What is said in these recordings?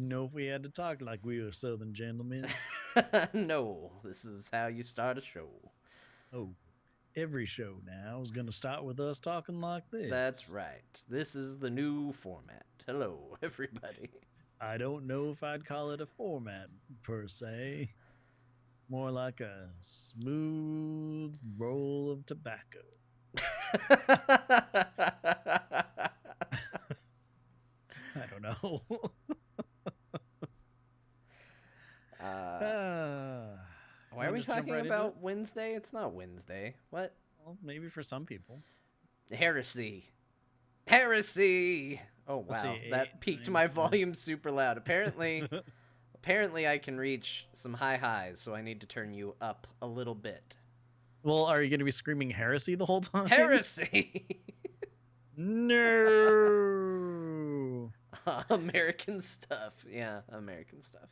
Know if we had to talk like we were Southern gentlemen. No, this is how you start a show. Oh, every show now is going to start with us talking like That's this. right. This is the new format. Hello, everybody. I don't know if I'd call it a format per se, more like a smooth roll of tobacco. I don't know. uh, uh, why are Want we to just jump talking right into it? about Wednesday? It's not Wednesday. What? Well, maybe for some people. Heresy. Heresy. Oh Let's see, wow, eight, that peaked nine, my 10. volume super loud. Apparently I can reach some high highs, so I need to turn you up a little bit. Well, are you going to be screaming heresy the whole time? Heresy. No. American stuff. Yeah, American stuff.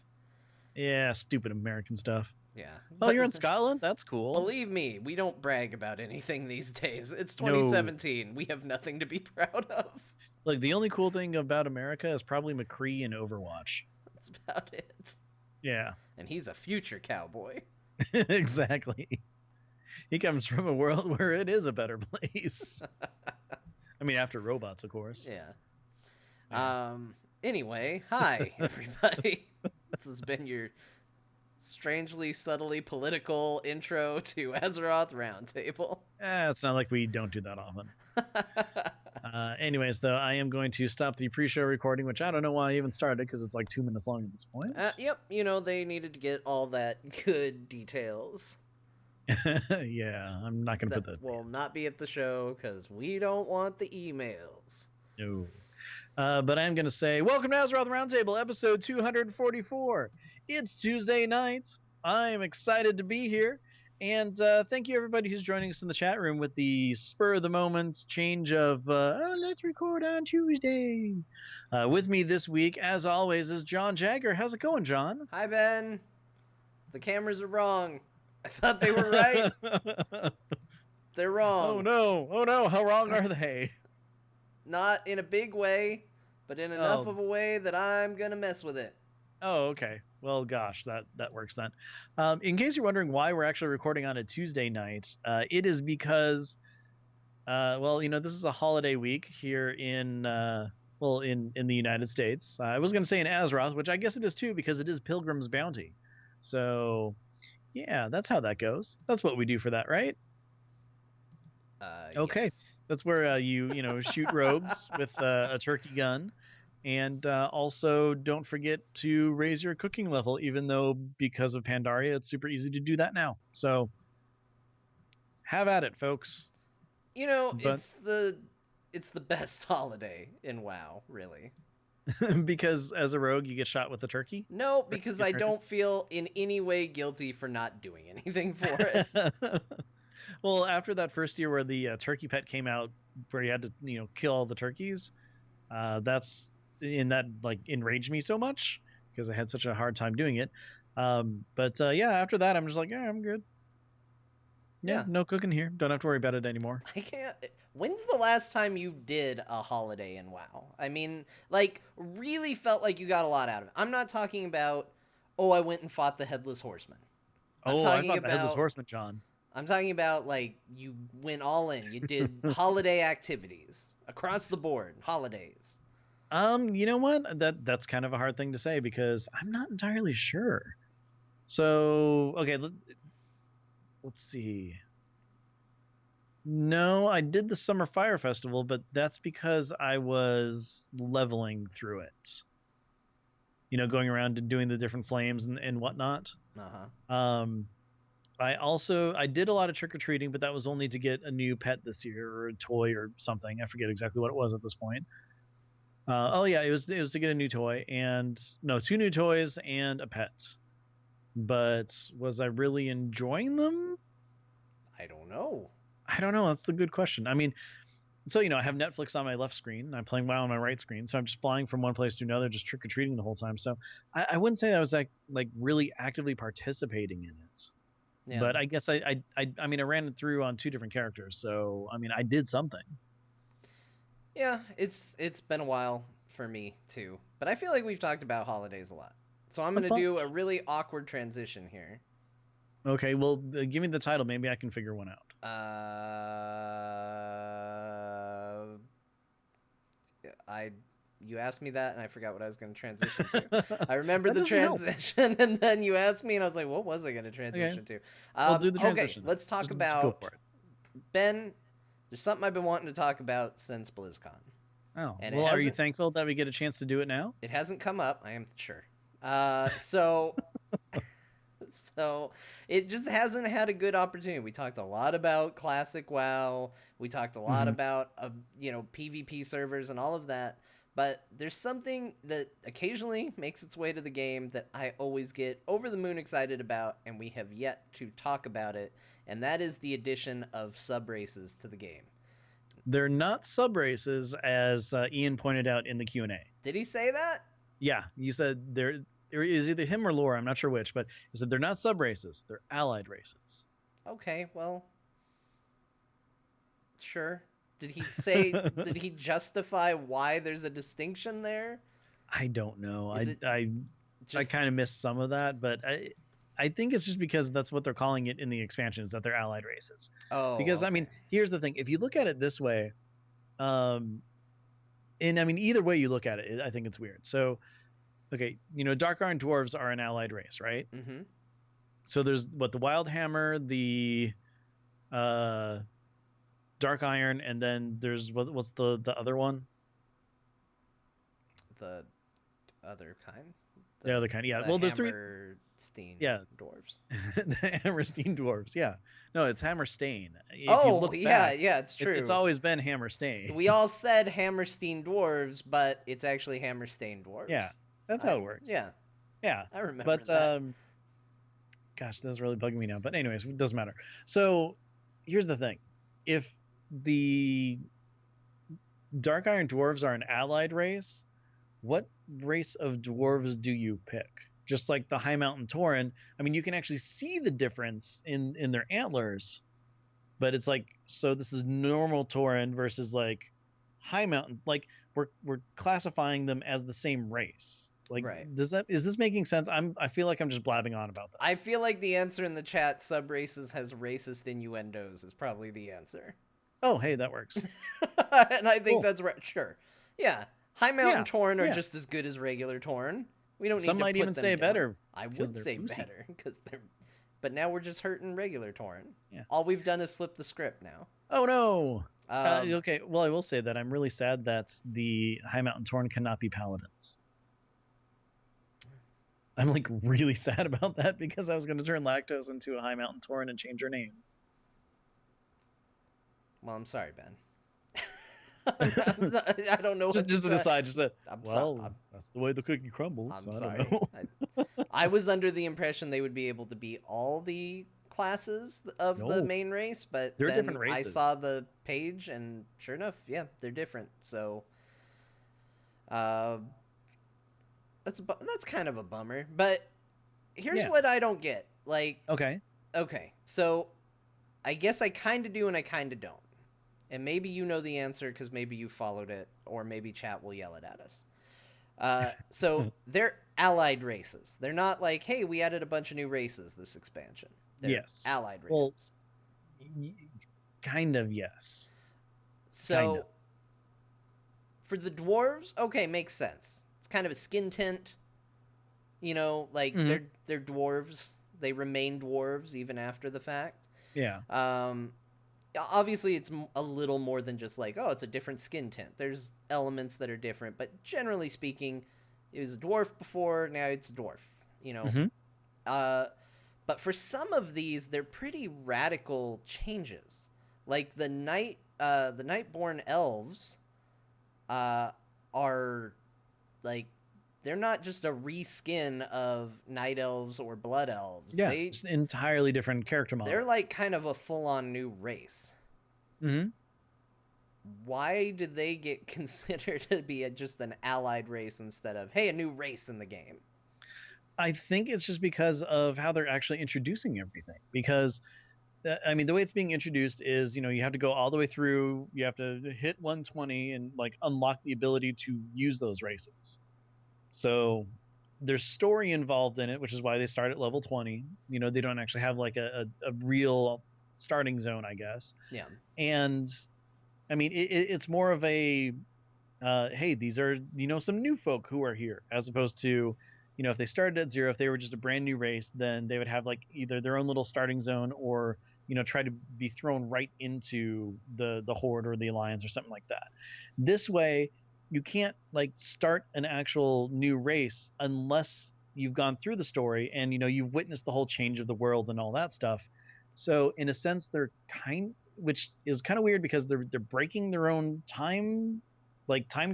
Yeah, stupid American stuff. Yeah. Oh, But you're in Scotland? That's cool. believe me, we don't brag about anything these days. It's No. 2017. We have nothing to be proud of. Like, the only cool thing about America is probably McCree in Overwatch. That's about it. Yeah, And he's a future cowboy. exactly. He comes from a world where it is a better place. I mean, after robots, of course. Yeah. Yeah. Anyway, hi everybody. This has been your strangely subtly political intro to Azeroth Roundtable. It's not like we don't do that often. Anyways, though, I am going to stop the pre-show recording, which I don't know why I even started because it's like 2 minutes long at this point. Yep, they needed to get all that good details. Yeah, I'm not going to That put that. will not be at the show because we don't want the emails. No. But I'm going to say, welcome to Azeroth Roundtable, episode 244. It's Tuesday night. I'm excited to be here. And thank you, everybody who's joining us in the chat room with the spur of the moment change of, let's record on Tuesday. With me this week, as always, is John Jagger. How's it going, John? Hi, Ben. The cameras are wrong. I thought they were right. They're Oh, wrong. no. Oh, no. How wrong are they? Not in a big way, but in enough Oh, of a way that I'm going to mess with it. Oh, okay. Well, gosh, that works then. In case you're wondering why we're actually recording on a Tuesday night, it is because, well, this is a holiday week here in the United States. I was going to say in Azeroth, which I guess it is too, because it is Pilgrim's Bounty. So, yeah, that's how that goes. That's what we do for that, right? Okay, Yes. that's where you shoot rogues with a turkey gun. And also, don't forget to raise your cooking level, even though because of Pandaria, it's super easy to do that now. So have at it, folks. But It's the best holiday in WoW, really. because as a rogue, you get shot with a turkey. No, because I don't feel in any way guilty for not doing anything for it. Well, after that first year where the turkey pet came out, where you had to kill all the turkeys, that's in that like enraged me so much because I had such a hard time doing it. But yeah, after that, I'm just like, yeah, I'm good. Yeah, Yeah. no cooking here. Don't have to worry about it anymore. I can't. When's the last time you did a holiday in WoW? I mean, really felt like you got a lot out of it. I'm not talking about, oh, I went and fought the Headless Horseman. I'm Oh, I talking thought the Headless about, Horseman, John. like, you went all in. You did holiday activities across the board, holidays. You know what? That's kind of a hard thing to say because I'm not entirely sure. So, okay, let's see. No, I did the Summer Fire Festival, but that's because I was leveling through it. Going around and doing the different flames and whatnot. Uh huh. Um, I did a lot of trick or treating, but that was only to get a new pet this year or a toy or something. I forget exactly what it was at this point. Oh yeah, it was to get a new toy and no, two new toys and a pet. But was I really enjoying them? I don't know. I don't know. That's the good question. I mean, so I have Netflix on my left screen. I'm playing WoW on my right screen, so I'm just flying from one place to another, just trick or treating the whole time. So I wouldn't say I was like really actively participating in it. Yeah. But I guess I mean I ran it through on two different characters, so I mean I did something. Yeah, it's been a while for me too. But I feel like we've talked about holidays a lot. So I'm A going to do a bunch. really awkward transition here. Okay, well, give me the title. Maybe I can figure one out. I you asked me that and I forgot what I was going to transition to. I remembered That the doesn't help. transition and then you asked me and I was like, what was I going to Okay, transition to? well, do the Okay, transition then. let's talk Just go about for it. Ben. There's something I've been wanting to talk about since BlizzCon, Oh, and well, are you thankful that we get a chance to do it now? it hasn't come up. I am sure. So so it just hasn't had a good opportunity. We talked a lot about classic WoW. We talked a lot Hmm. about PvP servers and all of that. But there's something that occasionally makes its way to the game that I always get over the moon excited about, and we have yet to talk about it, and that is the addition of sub races to the game. They're not sub races, as Ian pointed out in the Q&A. Did he say that? Yeah, you said there is either him or Laura. I'm not sure which, but he said they're not sub races; they're allied races. Okay, well, sure. Did he say? Did he justify why there's a distinction there? I don't know. Is it I just kind of missed some of that, but I think it's just because that's what they're calling it in the expansions, that they're allied races. oh Because I okay mean, here's the thing: if you look at it this way, um, and I mean either way you look at it, I think it's weird. So okay, Dark Iron dwarves are an allied race, right? mm-hmm. So there's what the Wild Hammer, the uh, Dark Iron, and then there's what's the other one? The other kind, The the other kind, yeah. the Well, there's three, Hammerstein yeah. dwarves. The Hammerstein dwarves, yeah. No, it's Hammerstein. If you Oh look yeah, back, yeah, it's it's true. always been Hammerstein. We all said Hammerstein dwarves, but it's actually Hammerstein Yeah, dwarves. that's how I it works. yeah, Yeah, I remember but that. gosh, that's really bugging me now. But anyways, it doesn't matter. So here's the thing: if the Dark Iron dwarves are an allied race, what race of dwarves do you pick? Just like the High Mountain Tauren, I mean, you can actually see the difference in their antlers, but it's like, so this is normal Tauren versus like High Mountain. Like we're classifying them as the same race. Like, Right. is this making sense? I feel like I'm just blabbing on about I this. feel like the answer in the chat, sub races has racist innuendos, is probably the answer. Oh, hey, that works. And I think Cool. that's right. Sure. Yeah. High Mountain Yeah, Torn are yeah. just as good as regular Torn. We don't Some need to might even put them say down. better I because would they're say boozy. better because they're. But now we're just hurting regular Torn. Yeah. All we've done is flip the script now. Oh no. Um, Okay, well, I will say that I'm really sad that the High Mountain Torn cannot be paladins. I'm like really sad about that because I was going to turn Lactose into a High Mountain Torn and change her name. well, I'm sorry, Ben. I don't know what to just an say. aside, just a I'm sorry. well, that's the way the cookie crumbles. I'm I don't sorry. know. I was under the impression they would be able to be all the classes of the No, main race, but they're then different I races. saw the page and sure enough, yeah, they're different. So uh, that's kind of a bummer. But here's Yeah. what I don't get. Like, Okay. okay, so I guess I kind of do and I kind of don't. And maybe you know the answer because maybe you followed it, or maybe chat will yell it at us. So they're allied races. They're not like, hey, we added a bunch of new races this expansion. They're Yes. allied Well, races. kind of yes. Kind of. So for the dwarves, okay, makes sense. It's kind of a skin tint. Like Hmm. they're dwarves. They remain dwarves even after the fact. Yeah. Obviously it's a little more than just like, oh, it's a different skin tint. There's elements that are different, but generally speaking, it was a dwarf before, now it's a dwarf, you know. Hmm. Uh but for some of these they're pretty radical changes. Like the Nightborn elves are like they're not just a reskin of night elves or blood elves. Yeah. Just entirely different character model. They're like kind of a full-on new race. Hmm. Why did they get considered to be just an allied race instead of, hey, a new race in the game? I think it's just because of how they're actually introducing everything. Because I mean, the way it's being introduced is, you have to go all the way through. You have to hit 120 and like unlock the ability to use those races. So there's story involved in it, which is why they start at level 20. They don't actually have like a real starting zone, I guess. Yeah. And I mean, it's more of a hey, these are some new folk who are here, as opposed to if they started at zero, if they were just a brand new race, then they would have like either their own little starting zone or try to be thrown right into the horde or the alliance or something like that. This way, you can't like start an actual new race unless you've gone through the story and you've witnessed the whole change of the world and all that stuff. So in a sense, they're which is kind of weird because they're breaking their own time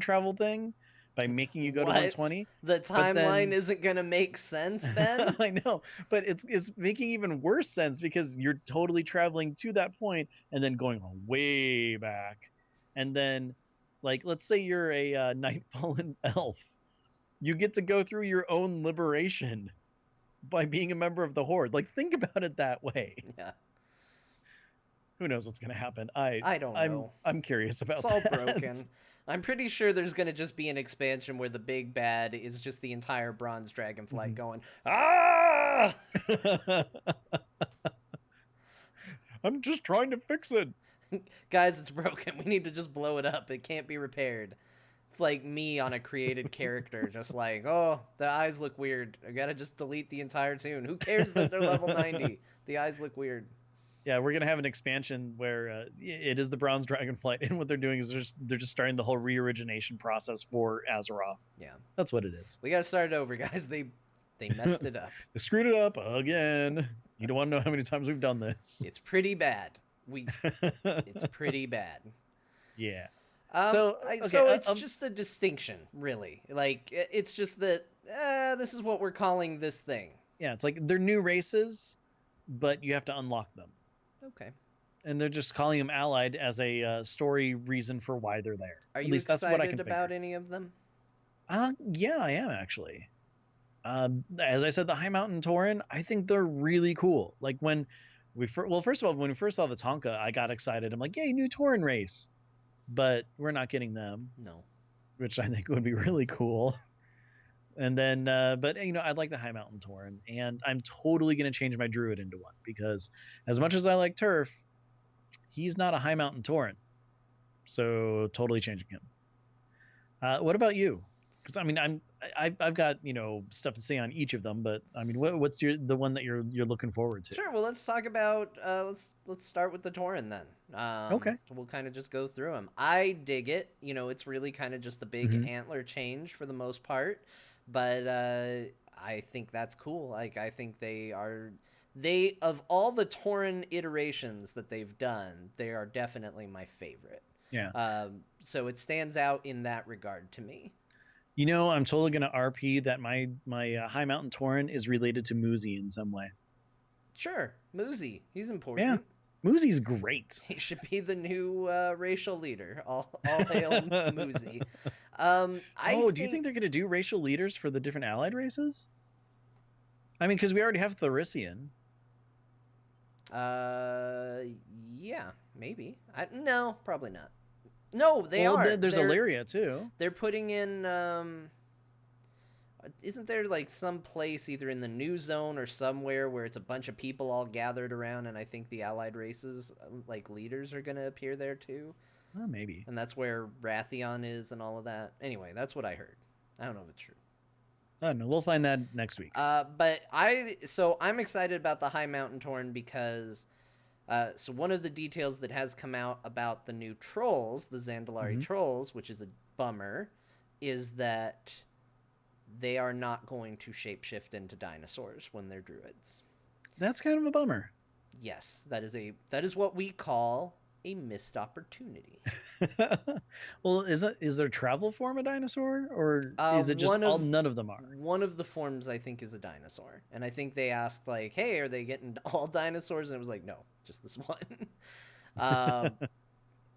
travel thing by making you go to What? 120. The But timeline then isn't gonna make sense, Ben? I know, but it's making even worse sense because you're totally traveling to that point and then going way back. And then like let's say you're a Nightfallen elf. You get to go through your own liberation by being a member of the horde. Like think about it that way. Yeah. Who knows what's going to happen? I I don't I'm know. I'm curious It's about all that. broken. I'm pretty sure there's gonna just be an expansion where the big bad is just the entire bronze dragonflight Mhm. going, ah! I'm just trying to fix it. Guys, it's broken. We need to just blow it up. It can't be repaired. It's like me on a created character, just like, oh, the eyes look weird. I gotta just delete the entire tune. Who cares that they're level 90? The eyes look weird. Yeah, we're gonna have an expansion where it is the Bronze Dragonflight, and what they're doing is they're just starting the whole reorigination process for Azeroth. Yeah. That's what it is. We gotta start it over, guys. They messed it up. They screwed it up again. You don't want to know how many times we've done this. It's pretty bad. It's pretty bad. Yeah. So okay, So it's just a distinction, really. Like it's just that this is what we're calling this thing. yeah, it's like they're new races, but you have to unlock them, Okay. and they're just calling them allied as a story reason for why they're there. Are At you least that's what I excited can about figure. any of them? Yeah, I am actually. As I said, the High Mountain Tauren, I think they're really cool. Like when well, first of all, when we first saw the Tonka, I got excited. I'm like, yay, new Tauren race. But we're not getting them, No. which I think would be really cool. And then, but I'd like the High Mountain Tauren, and I'm totally gonna change my Druid into one because as much as I like Turf, he's not a High Mountain Tauren, so totally changing him. What about you? Because I mean, I've got stuff to say on each of them, but I mean, what's the one that you're looking forward to? Sure. Well, let's talk about let's start with the Tauren then. Okay. We'll kind of just go through them. I dig it. It's really kind of just a big Mm-hmm. antler change for the most part, but I think that's cool. Like I think they of all the Tauren iterations that they've done, they are definitely my favorite. Yeah. So it stands out in that regard to me. I'm totally gonna RP that my High Mountain Tauren is related to Muzi in some way. Sure, Muzi, he's Yeah, important. Muzi's great. He should be the new racial leader. All hail Muzi. I Oh, do you think think, they're gonna do racial leaders for the different allied races? I mean, because we already have Thorician. uh, yeah, maybe. No, probably not. No, they Well, are. there's Illyria too. They're putting in. Isn't there like some place either in the new zone or somewhere where it's a bunch of people all gathered around, and I think the allied races like leaders are gonna appear there too, Oh, maybe. and that's where Rathion is and all of that. Anyway, that's what I heard. I don't know if it's true. I don't know. We'll find that next week. But I'm excited about the High Mountain Torn because so one of the details that has come out about the new trolls, the Zandalari Mhm. trolls, which is a bummer, is that they are not going to shapeshift into dinosaurs when they're druids. That's kind of a bummer. Yes, that is what we call a missed opportunity. Well, is there travel form a dinosaur, or is it just none of them are? One of the forms I think is a dinosaur, and I think they asked like, "Hey, are they getting all dinosaurs?" And it was like, "No, just this one." um,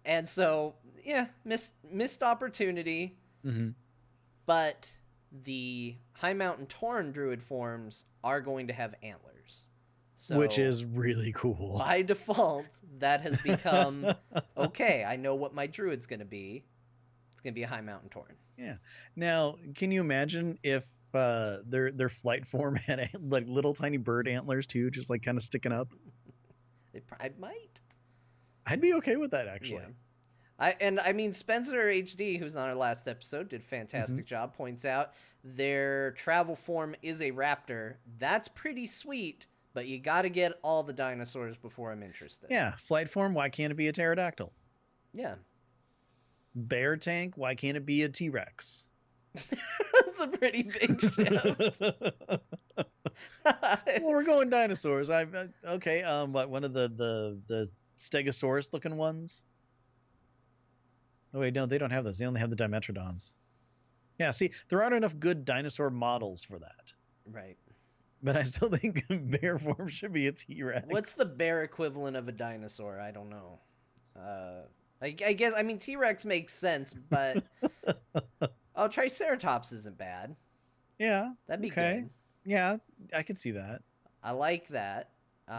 and so yeah, missed opportunity, Hmm. but the High Mountain Tauren druid forms are going to have antlers. Which So is really cool. by default, that has become okay. I know what my druid's going to be. It's going to be a High Mountain Tauren. Yeah. Now, can you imagine if their flight form had like little tiny bird antlers too, just like kind of sticking up? It probably might. I'd be okay with that Yeah. actually. I mean Spencer HD, who's on our last episode, did a Hmm. fantastic job. Points out their travel form is a raptor. That's pretty sweet, but you got to get all the dinosaurs before I'm interested. Yeah, flight form. Why can't it be a pterodactyl? Yeah, Bear tank. Why can't it be a T-Rex? that's a pretty big shift. Well, we're going dinosaurs. Okay. What one of the Stegosaurus looking ones? Oh wait, no, they don't have those. They only have the Dimetrodons. Yeah, see, there aren't enough good dinosaur models for that. Right. But I still think bear form should be a What's the T-Rex. bear equivalent of a dinosaur? I don't know. I guess I mean T Rex makes sense, but oh, Triceratops isn't bad. Yeah. That'd be Okay. good. Yeah, I could see that. I like that.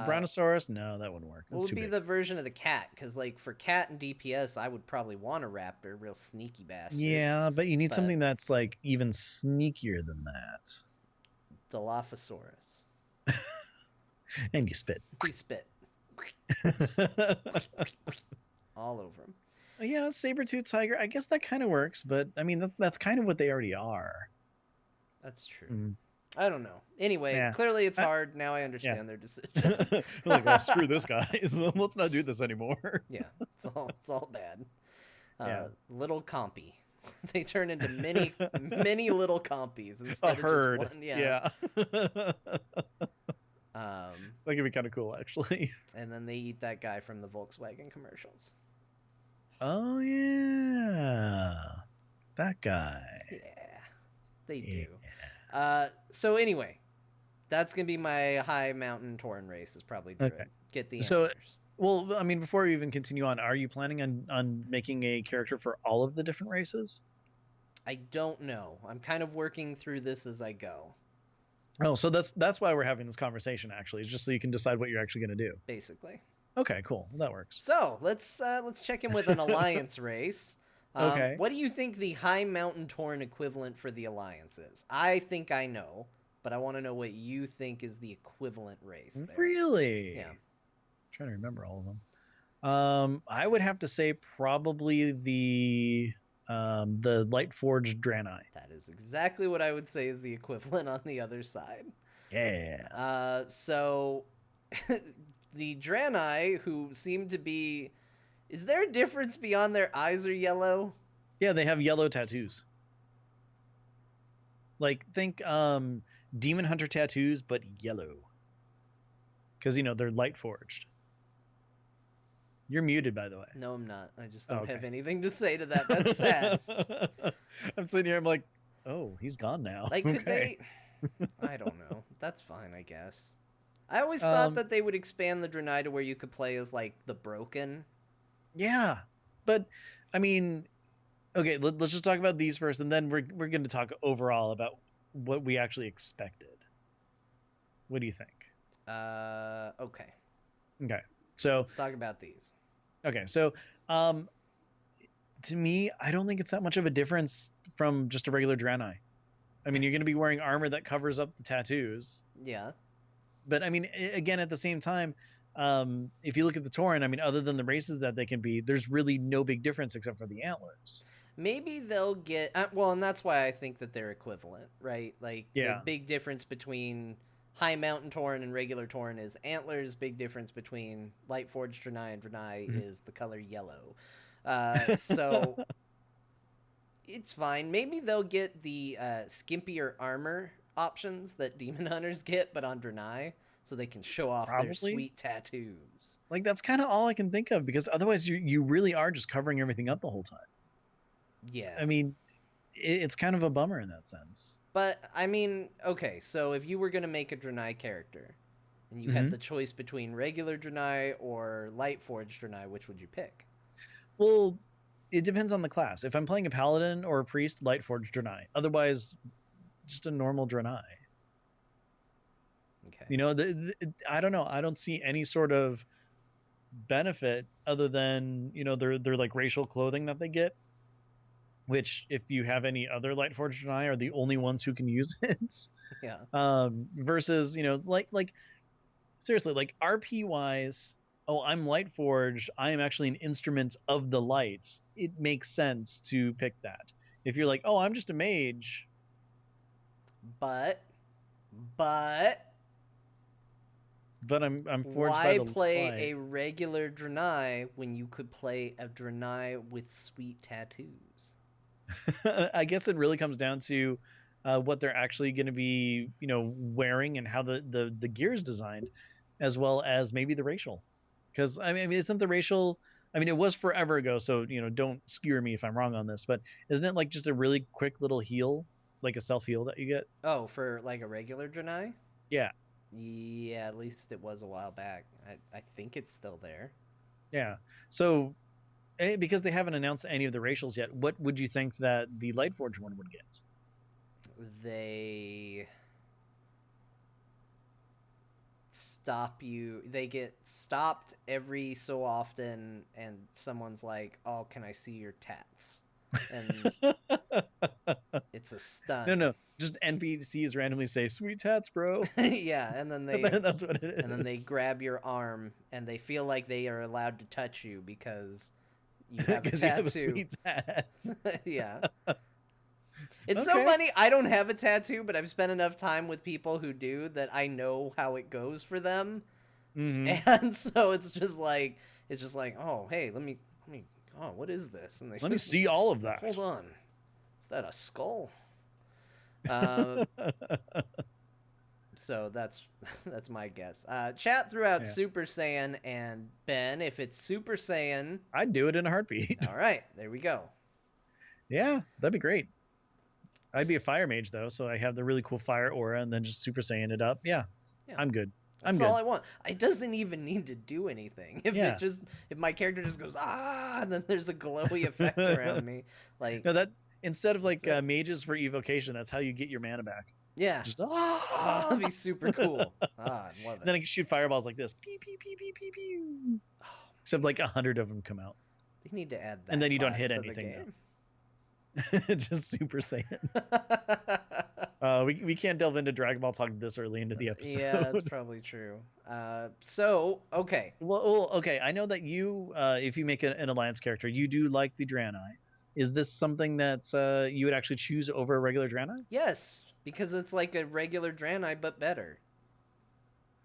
Brontosaurus? No, that wouldn't work. What That's would too be big. the version of the cat? Because like for cat and DPS, I would probably want a raptor, real sneaky bastard. Yeah, but you need But something that's like even sneakier than that. Dilophosaurus, And you spit. he spit just all over him. Yeah, saber-tooth tiger. I guess that kind of works, but I mean that's kind of what they already are. That's true. Mm, I don't know. Anyway, yeah. clearly it's I, hard. Now I yeah. understand their decision. Like, oh, screw this, guys. Let's not do this anymore. Yeah, it's all bad. Yeah. Little compy. They turn into many little compies A instead of herd. just one. Yeah. Yeah. That Um, could be kind of cool, actually. and then they eat that guy from the Volkswagen commercials. Oh yeah, that guy. Yeah, they Yeah. do. So anyway, that's gonna be my High Mountain Tauren race. Is probably Druid. Okay. Get the So, antlers. well, I mean, before we even continue on, are you planning on making a character for all of the different races? I don't know. I'm kind of working through this as I go. Oh, so that's why we're having this conversation actually, is just so you can decide what you're actually going to do. Basically. Okay, cool. Well, that works. So let's check in with an alliance race. Okay. What do you think the High Mountain Tauren equivalent for the alliance is? I think I know, but I want to know what you think is the equivalent race there. Really? Yeah. I'm trying to remember all of them. I would have to say probably the light forged Draenei. That is exactly what I would say is the equivalent on the other side. Yeah. So the Draenei, who seem to be, is there a difference beyond their eyes are yellow? Yeah, they have yellow tattoos. Like think demon hunter tattoos, but yellow. Because they're light forged. You're muted, by the way. No, I'm not. I just don't okay. have anything to say to that. That's sad. I'm sitting here. I'm like, oh, he's gone now. Like, could they? I don't know. That's fine, I guess. I always thought that they would expand the Draenei to where you could play as like the Broken. Yeah, but I mean, okay. Let's just talk about these first, and then we're going to talk overall about what we actually expected. What do you think? Okay. Okay, so Let's talk about these. okay, so to me, I don't think it's that much of a difference from just a regular Draenei. I mean, you're going to be wearing armor that covers up the tattoos. Yeah. But I mean, again, at the same time, if you look at the Tauren, I mean, other than the races that they can be, there's really no big difference except for the antlers. Maybe they'll get well, and that's why I think that they're equivalent, right? Like Yeah. the big difference between High Mountain Tauren and regular Tauren is antlers. Big difference between Light Forged Draenei and Draenei is the color yellow. So it's fine. Maybe they'll get the skimpier armor options that demon hunters get, but on Draenei, so they can show off their sweet tattoos. Like that's kind of all I can think of, because otherwise you really are just covering everything up the whole time. Yeah. I mean, it's kind of a bummer in that sense. But I mean, okay, so if you were gonna make a Draenei character, and you had the choice between regular Draenei or Light Forged Draenei, which would you pick? Well, it depends on the class. If I'm playing a paladin or a priest, light forged Draenei. Otherwise, just a normal Draenei. Okay. You know, I don't know. I don't see any sort of benefit other than, you know, their like racial clothing that they get, which if you have any other Lightforged Janai are the only ones who can use it. Yeah. Versus, you know, like seriously, like RP wise, oh, I'm Lightforged. I am actually an instrument of the lights. It makes sense to pick that. If you're like, oh, I'm just a mage, But but but I'm forged by why the play light. a regular Draenei when you could play a Draenei with sweet tattoos? I guess it really comes down to what they're actually going to be, you know, wearing and how the gear is designed, as well as maybe the racial. Because I mean, isn't the racial? I mean, it was forever ago, so you know, don't skewer me if I'm wrong on this. But isn't it like just a really quick little heal, like a self heal that you get? Oh, for like a regular Draenei? Yeah, Yeah, at least it was a while back. I think it's still there. yeah. So because they haven't announced any of the racials yet, what would you think that the Lightforge one would get? They stop you. They get stopped every so often, and someone's like, "Oh, can I see your tats?" And it's a No, stun. no, just NPCs randomly say "sweet tats, bro." Yeah, and then That's what it they is. grab your arm and they feel like they are allowed to touch you because you have a Because you have a tattoo. sweet tat. Yeah. It's so Okay. funny. I don't have a tattoo, but I've spent enough time with people who do that I know how it goes for them. Hmm. And so it's just like, "Oh, hey, let me oh, what is this?" And they Let me just see all of that. hold on. Is that a skull? Uh so that's my guess. Chat threw out Yeah, Super Saiyan and Ben. If it's Super Saiyan, I'd do it in a heartbeat. all right, there we go. Yeah, that'd be great. I'd be a fire mage though, so I have the really cool fire aura and then just super saiyan it up. Yeah, Yeah, I'm good. I'm that's all good. I want. It doesn't even need to do anything. Yeah. If my character just goes and then there's a glowy effect around me, like No, that instead of that's like it. mages for evocation, that's how you get your mana back. Yeah. Just Oh, that'd be super cool. I'd love it. then I can shoot fireballs like this. Pew pew pew pew pew pew. Oh Except man, like 100 of them come out, they need to add and that then you don't class hit to the anything game. though. Just super saiyan. We can't delve into Dragon Ball talk this early into the Yeah, that's episode. probably true. So okay, Okay. I know that you, if you make an alliance character, you do like the Draenei. Is this something that you would actually choose over a regular Draenei? yes, because it's like a regular Draenei but better.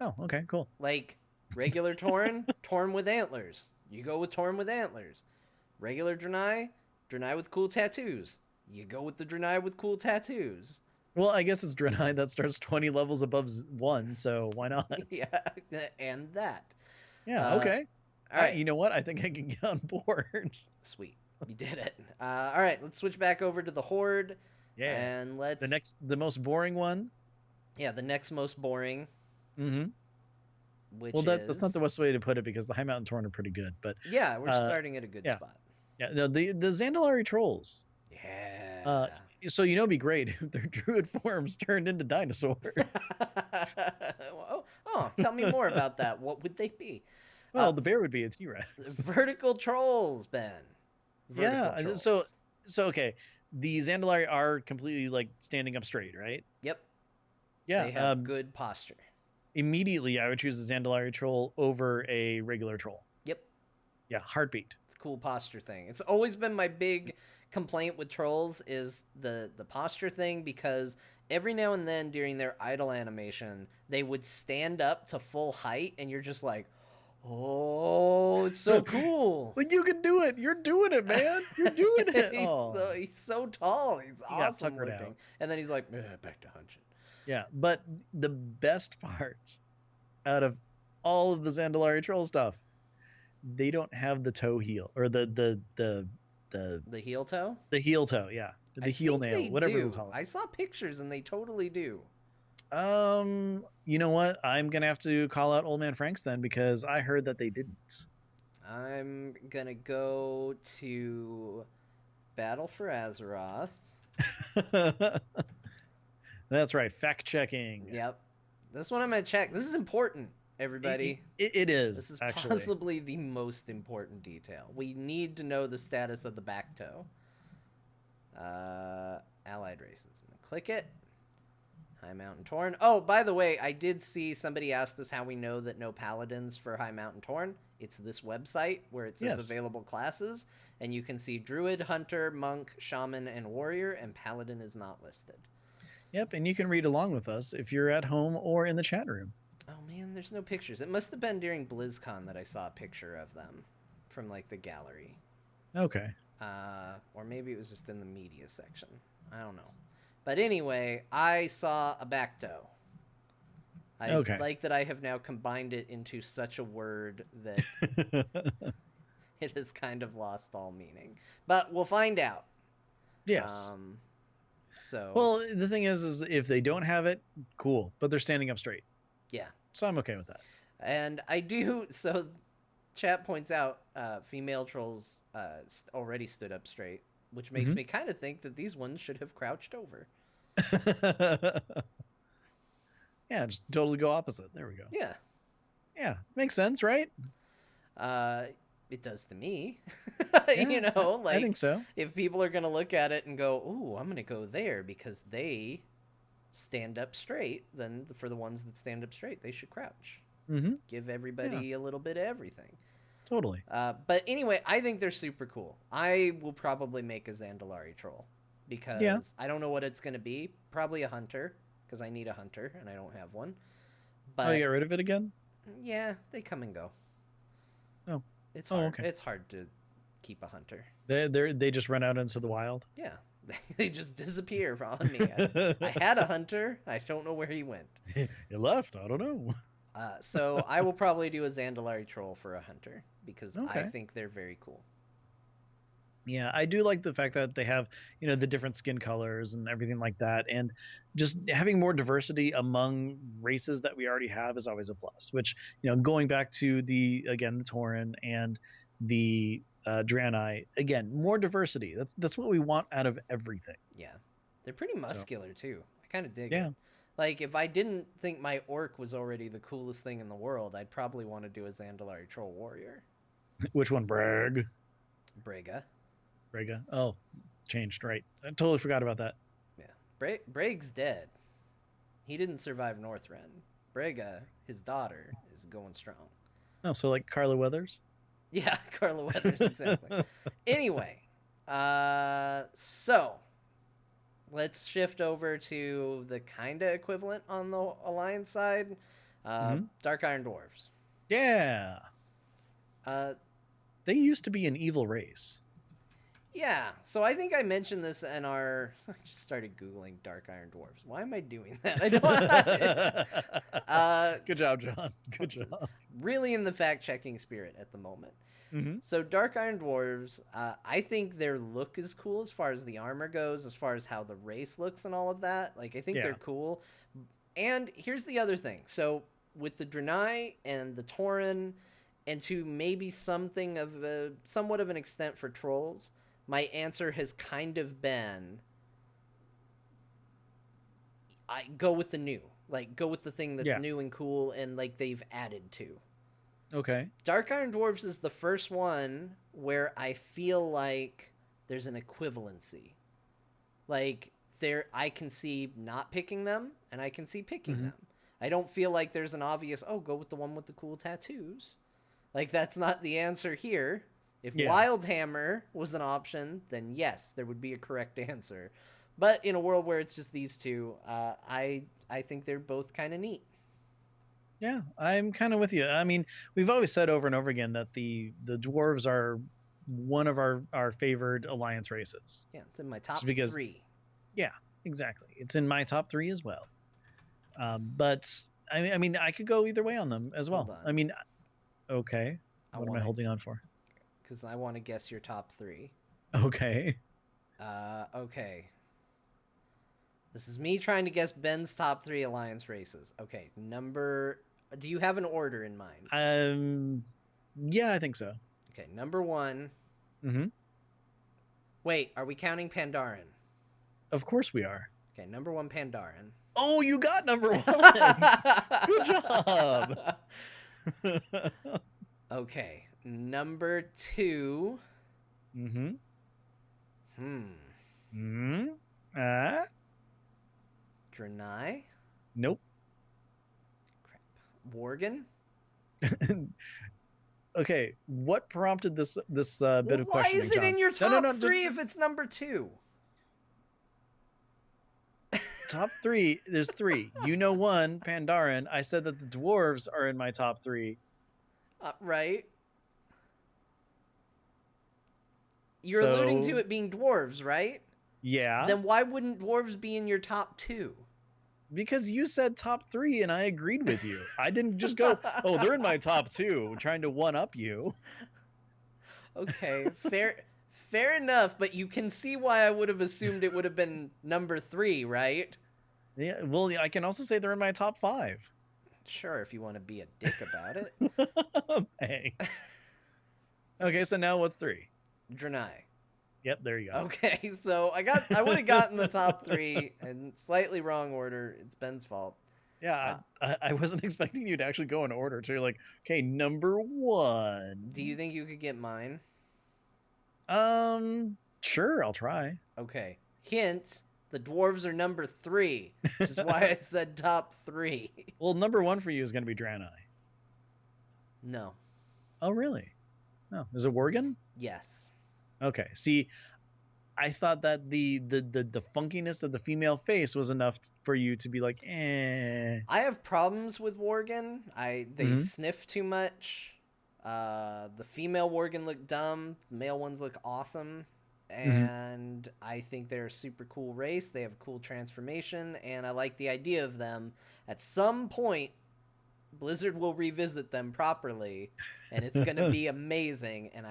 Oh, okay, cool. Like regular Torn, Torn with antlers. You go with Torn with antlers. Regular Draenei, Draenei with cool tattoos. You go with the Draenei with cool tattoos. Well, I guess it's Draenei that starts 20 levels above one, so why not? Yeah, and that. Yeah, Uh, okay. all right, You know what? I think I can get on board. sweet, you did it. All right, let's switch back over to the Horde, Yeah. and let's The most boring one. yeah, the next most boring, Mm-hmm. Well, which that's not the is best way to put it because the High Mountain Torn are pretty good, but yeah, we're uh, starting at a good yeah, spot. yeah. No, the Zandalari trolls. Uh, Yeah. so you know, it'd be great if their druid forms turned into dinosaurs. Tell me more about that. What would they be? Uh, Well, the bear would be a T-Rex. vertical trolls, Ben. Vertical Yeah. So trolls. okay, the Zandalari are completely like standing up straight, right? Yep, Yeah. they have good posture. Immediately, I would choose the Zandalari troll over a regular troll. Yep, Yeah, heartbeat. it's a cool posture thing. It's always been my big complaint with trolls is the posture thing because every now and then during their idle animation they would stand up to full height and you're just like, oh, it's so cool. Like you can do it. You're doing it, man. You're doing it. Oh, He's so tall. He's he got awesome tuckered looking. out. And then he's like, back to hunching. Yeah, but the best part out of all of the Zandalari troll stuff, they don't have the toe heel or the The heel toe? the heel toe. Yeah, I the heel think nail, they whatever we do. call it. I saw pictures and they totally do. You know what? I'm gonna have to call out Old Man Franks then because I heard that they didn't. I'm gonna go to Battle for Azeroth. That's right. Fact checking. Yep. This one I'm gonna check. This is important, everybody. It This is is actually. possibly the most important detail. We need to know the status of the back toe. Allied races. I'm gonna click it. High Mountain Torn. Oh, by the way, I did see somebody asked us how we know that no paladins for High Mountain Torn. It's this website where it says Yes. available classes, and you can see Druid, Hunter, Monk, Shaman, and Warrior, and Paladin is not listed. Yep, and you can read along with us if you're at home or in the chat room. Oh man, there's no pictures. It must have been during BlizzCon that I saw a picture of them from like the gallery. Okay. Or maybe it was just in the media section. I don't know. But anyway, I saw a back toe. I Okay. like that I have now combined it into such a word that it has kind of lost all meaning. But we'll find out. Yes. So. Well, the thing is if they don't have it, cool, but they're standing up straight. Yeah. So I'm okay with that. And I do. So, chat points out female trolls already stood up straight, which makes me kind of think that these ones should have crouched over. Yeah, just totally go opposite. There we go. Yeah. Yeah, makes sense, right? It does to me. Yeah, You know, like I think so. if people are gonna look at it and go, "Ooh, I'm gonna go there because they stand up straight," then for the ones that stand up straight, they should crouch. Mm-hmm. Give everybody a little bit of everything. Totally. But anyway, I think they're super cool. I will probably make a Zandalari troll because I don't know what it's gonna be. Probably a hunter because I need a hunter and I don't have one. But you got rid of it again? yeah, they come and go. Oh. It's hard. Oh, okay. It's hard to keep a hunter. They just run out into the wild. Yeah, they just disappear on me. I had a hunter. I don't know where he went. He left. I don't know. So I will probably do a Zandalari troll for a hunter because I Okay. think they're very cool. Yeah, I do like the fact that they have, the different skin colors and everything like that. And just having more diversity among races that we already have is always a plus, which, going back to the Tauren and the Draenei, again, more diversity. That's what we want out of everything. Yeah, they're pretty muscular too. I kind of dig Yeah. it. Like if I didn't think my orc was already the coolest thing in the world, I'd probably want to do a Zandalari troll warrior. Which one? Brag. Braga. Braga. Oh, changed. Right. I totally forgot about that. Yeah, Braig's dead. He didn't survive Northrend. Braga, his daughter, is going strong. Oh, so like Carla Weathers? Yeah, Carla Weathers, exactly. Anyway, so let's shift over to the kind of equivalent on the Alliance side. Dark Iron Dwarves. Yeah. They used to be an evil race. Yeah, so I think I mentioned this in our. I just started Googling Dark Iron Dwarves. Why am I doing that? I don't. Good job, John. Good job. Really in the fact-checking spirit at the moment. Mm-hmm. So Dark Iron Dwarves, I think their look is cool as far as the armor goes, as far as how the race looks and all of that. Like I think they're cool. And here's the other thing. So with the Draenei and the Tauren, and to maybe something of somewhat of an extent for trolls, my answer has kind of been I go with the new. Like go with the thing that's new and cool and like they've added to. Okay. Dark Iron Dwarves is the first one where I feel like there's an equivalency. Like I can see not picking them and I can see picking them. I don't feel like there's an obvious, go with the one with the cool tattoos. Like that's not the answer here. If Wildhammer was an option, then yes, there would be a correct answer. But in a world where it's just these two, I think they're both kind of neat. Yeah, I'm kind of with you. I mean, we've always said over and over again that the dwarves are one of our favored alliance races. Yeah, it's in my top 3. Yeah, exactly. It's in my top 3 as well. But I mean, I could go either way on them as well. I mean, okay. What am I holding on for? Because I want to guess your top 3. Okay. Okay. This is me trying to guess Ben's top 3 alliance races. Okay, do you have an order in mind? Yeah, I think so. Okay, number 1. Mm-hmm. Wait, are we counting Pandaren? Of course we are. Okay, number 1 Pandaren. Oh, you got number one. Good job. Okay, number two. Mm-hmm. Hmm. Mm-hmm. Ah. Draenei? Nope. Crap. Worgen? Okay, what prompted this Well, bit of why questioning, is it John? in your No, no, top no. three if it's number two? Top three. There's three. You know one, Pandaren. I said that the dwarves are in my top three. Right. You're alluding to So it being dwarves, right? yeah, Then why wouldn't dwarves be in your top two? because you said top three and I agreed with you. I didn't just go, oh, they're in my top two, trying to one up you. Okay, fair enough, but you can see why I would have assumed it would have been number three, right? Yeah, well, I can also say they're in my top five. Sure, if you want to be a dick about it. Thanks. Okay, so now what's three? Draenei. Yep, there you go. Okay, so I would have gotten the top three in slightly wrong order. It's Ben's fault. Yeah, Uh, I wasn't expecting you to actually go in order. So you're like, okay, number do you one. think you could get mine? Sure, I'll try. Okay. Hint: the dwarves are number three, which is why I said top three. Well, number one for you is going to be Draenei. No. Oh, really? No, is it Worgen? Yes. Okay. See, I thought that the funkiness of the female face was enough for you to be like, eh. I have problems with Worgen. They Mm-hmm. sniff too much. The female Worgen look dumb. The male ones look awesome. Mm-hmm. And I think they're a super cool race. They have a cool transformation, and I like the idea of them. At some point, Blizzard will revisit them properly, and it's gonna be amazing. And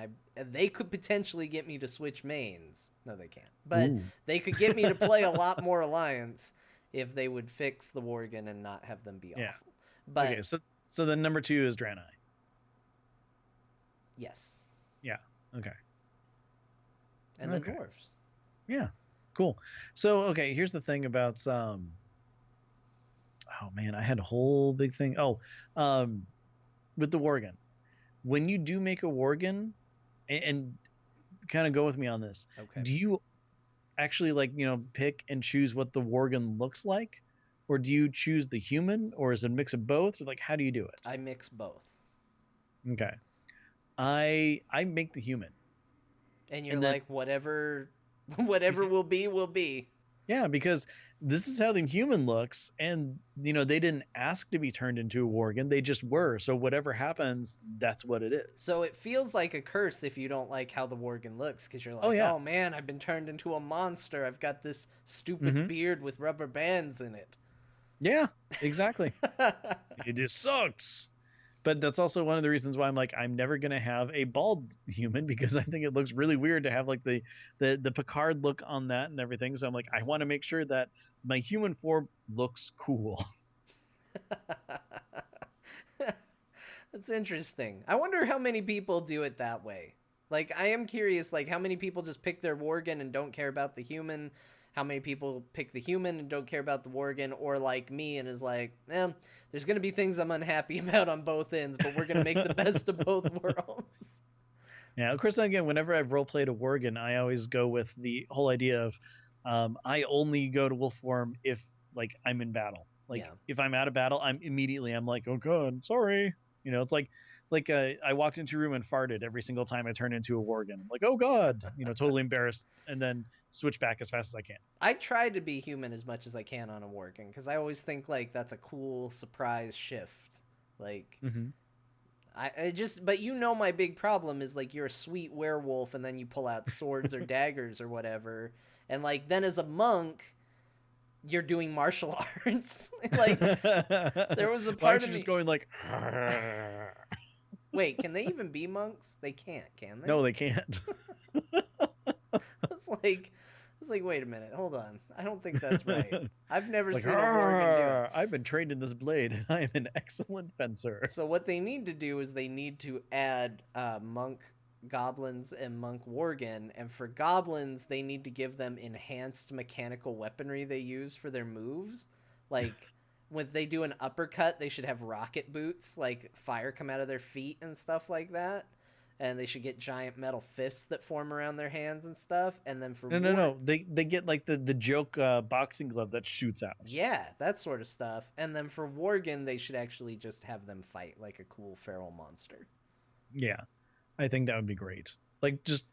they could potentially get me to switch mains. No, they can't. But Ooh. they could get me to play a lot more Alliance if they would fix the Worgen and not have them be Yeah. awful. But Okay. So then number two is Draenei. yes, Yeah. Okay. and then Okay. dwarves. Yeah. Cool. So okay, here's the thing about oh man, I had a whole big thing. Oh, um, with the Worgen. When you do make a Worgen, and kind of go with me on this, Okay. do you actually like pick and choose what the Worgen looks like, or do you choose the human, or is it a mix of both, or like how do you do it? I mix both. Okay, I make the human, And you're and then like, whatever whatever will be, will be. yeah, because this is how the human looks, and they didn't ask to be turned into a Worgen, they just were. So whatever happens, that's what it is. So it feels like a curse if you don't like how the Worgen looks, because you're Oh like, yeah. oh man, I've been turned into a monster. I've got this stupid Mm-hmm. beard with rubber bands in it. Yeah, exactly. It just sucks. But that's also one of the reasons why I'm like, I'm never gonna have a bald human, because I think it looks really weird to have like the Picard look on that and everything. So I'm like, I want to make sure that my human form looks cool. That's interesting. I wonder how many people do it that way. Like, I am curious, like, how many people just pick their Worgen and don't care about the human? How many people pick the human and don't care about the Worgen? Or like me and is like, there's going to be things I'm unhappy about on both ends, but we're going to make the best of both worlds. Yeah, of course. Again, whenever I've role played a Worgen, I always go with the whole idea of I only go to wolf form if like I'm in battle. Like Yeah. if I'm out of battle, I'm like, oh god, sorry. It's like I walked into a room and farted every single time I turn into a Worgen. I'm like, oh god, totally embarrassed, and then switch back as fast as I can. I try to be human as much as I can on a Worgen because I always think like that's a cool surprise shift. Like, Mm-hmm. I just, but my big problem is like you're a sweet werewolf and then you pull out swords or daggers or whatever. And like then as a monk, you're doing martial arts. Like there was a Why part aren't of you just me. going like? Wait, can they even be monks? They can't, can they? No, they can't. It's like wait a minute, hold on. I don't think that's right. I've never It's like, seen a Worgen do it. I've been trained in this blade, and I am an excellent fencer. So what they need to do is they need to add monk goblins and monk worgen, and for goblins they need to give them enhanced mechanical weaponry they use for their moves. Like when they do an uppercut, they should have rocket boots, like fire come out of their feet and stuff like that. And they should get giant metal fists that form around their hands and stuff. And then for No, no, war, no. They get like the joke boxing glove that shoots out. yeah, that sort of stuff. And then for Worgen, they should actually just have them fight like a cool feral monster. Yeah, I think that would be great. Like, just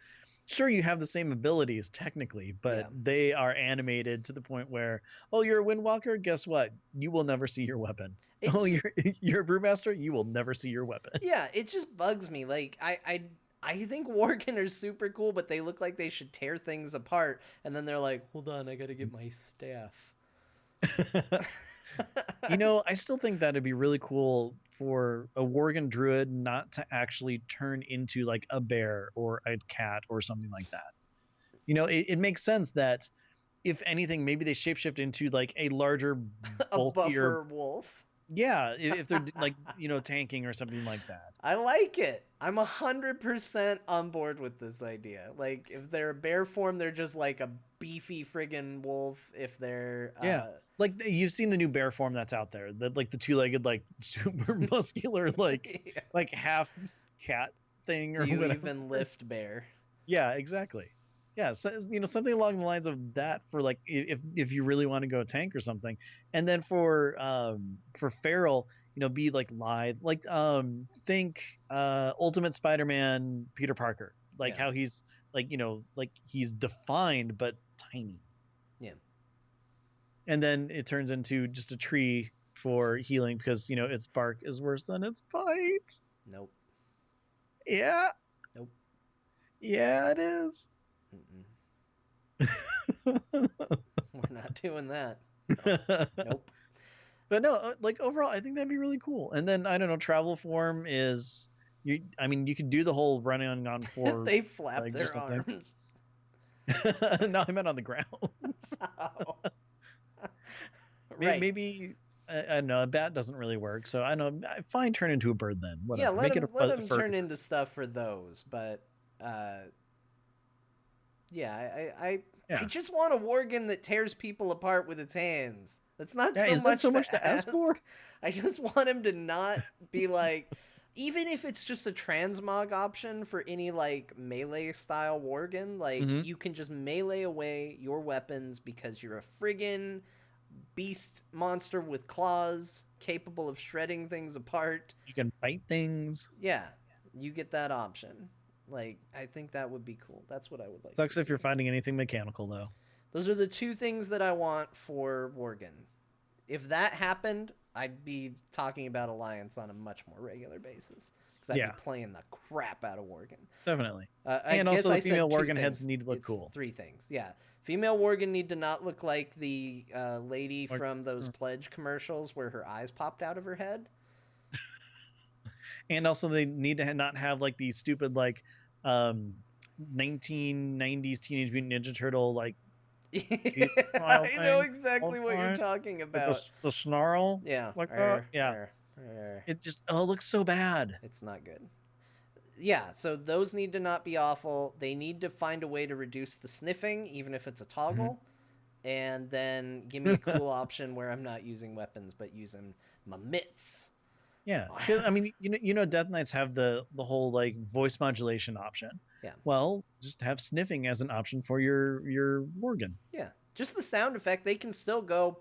sure you have the same abilities technically, but Yeah. they are animated to the point where, oh, you're a Windwalker. Guess what? You will never see your weapon. It's Oh, just you're a Brewmaster. You will never see your weapon. yeah, it just bugs me. Like I think Worgen are super cool, but they look like they should tear things apart. And then they're like, hold on, I gotta get my staff. I still think that'd be really cool for a Worgen druid not to actually turn into like a bear or a cat or something like that. It makes sense that if anything, maybe they shapeshift into like a larger, A bulkier. buffer wolf. Yeah, if they're like tanking or something like that. I like it. I'm 100% on board with this idea. Like, if they're a bear form, they're just like a beefy friggin' wolf. If they're Yeah, like you've seen the new bear form that's out there, that like the two-legged, like super muscular, yeah. like half cat thing Do or you whatever. even lift bear? Yeah, exactly. Yeah, so something along the lines of that for like if you really want to go tank or something, and then for feral, be like lithe, like think Ultimate Spider-Man Peter Parker, like Yeah. how he's like like he's defined but tiny, Yeah. and then it turns into just a tree for healing because its bark is worse than its bite. Nope. Yeah, Nope. yeah, it is. Mm-mm. We're not doing that. No. Nope. But no, like overall, I think that'd be really cool. And then I don't know, travel form is you. I mean, you could do the whole running on four They flap legs or their something. arms. No, I meant on the ground. Oh. Maybe, Right. maybe I don't know. A bat doesn't really work, so I know. Fine, turn into a bird then. Yeah, Whatever. Make it let a him fur. turn into stuff for those, but uh yeah, I Yeah, just want a Worgen that tears people apart with its hands. That's not yeah. so Is that much so much to to ask for? ask. I just want him to not be like, even if it's just a transmog option for any like melee style Worgen, like Hmm. you can just melee away your weapons because you're a friggin' beast monster with claws capable of shredding things apart. You can bite things. Yeah, you get that option. Like, I think that would be cool. That's what I would like to Sucks if see. you're finding anything mechanical though. Those are the two things that I want for Worgen. If that happened, I'd be talking about Alliance on a much more regular basis. Because I'd Yeah, be playing the crap out of Worgen. definitely. I And guess also, I the said female two Worgen heads things. need to look It's cool. three things. Yeah. Female Worgen need to not look like the lady Or- from those Pledge commercials where her eyes popped out of her head. and also they need to not have like these stupid like um 1990s Teenage Mutant Ninja Turtle like face smile I know thing all exactly the what you're time talking with about. the snarl Yeah. like that. Yeah, Er. it just it looks so bad. It's not good. Yeah, so those need to not be awful. They need to find a way to reduce the sniffing, even if it's a toggle. And then give me a cool option where I'm not using weapons, but using my mitts. Yeah, 'cause, I mean, Death Knights have the whole like voice modulation option. Yeah. Well, just have sniffing as an option for your Morgan. Yeah. Just the sound effect, they can still go.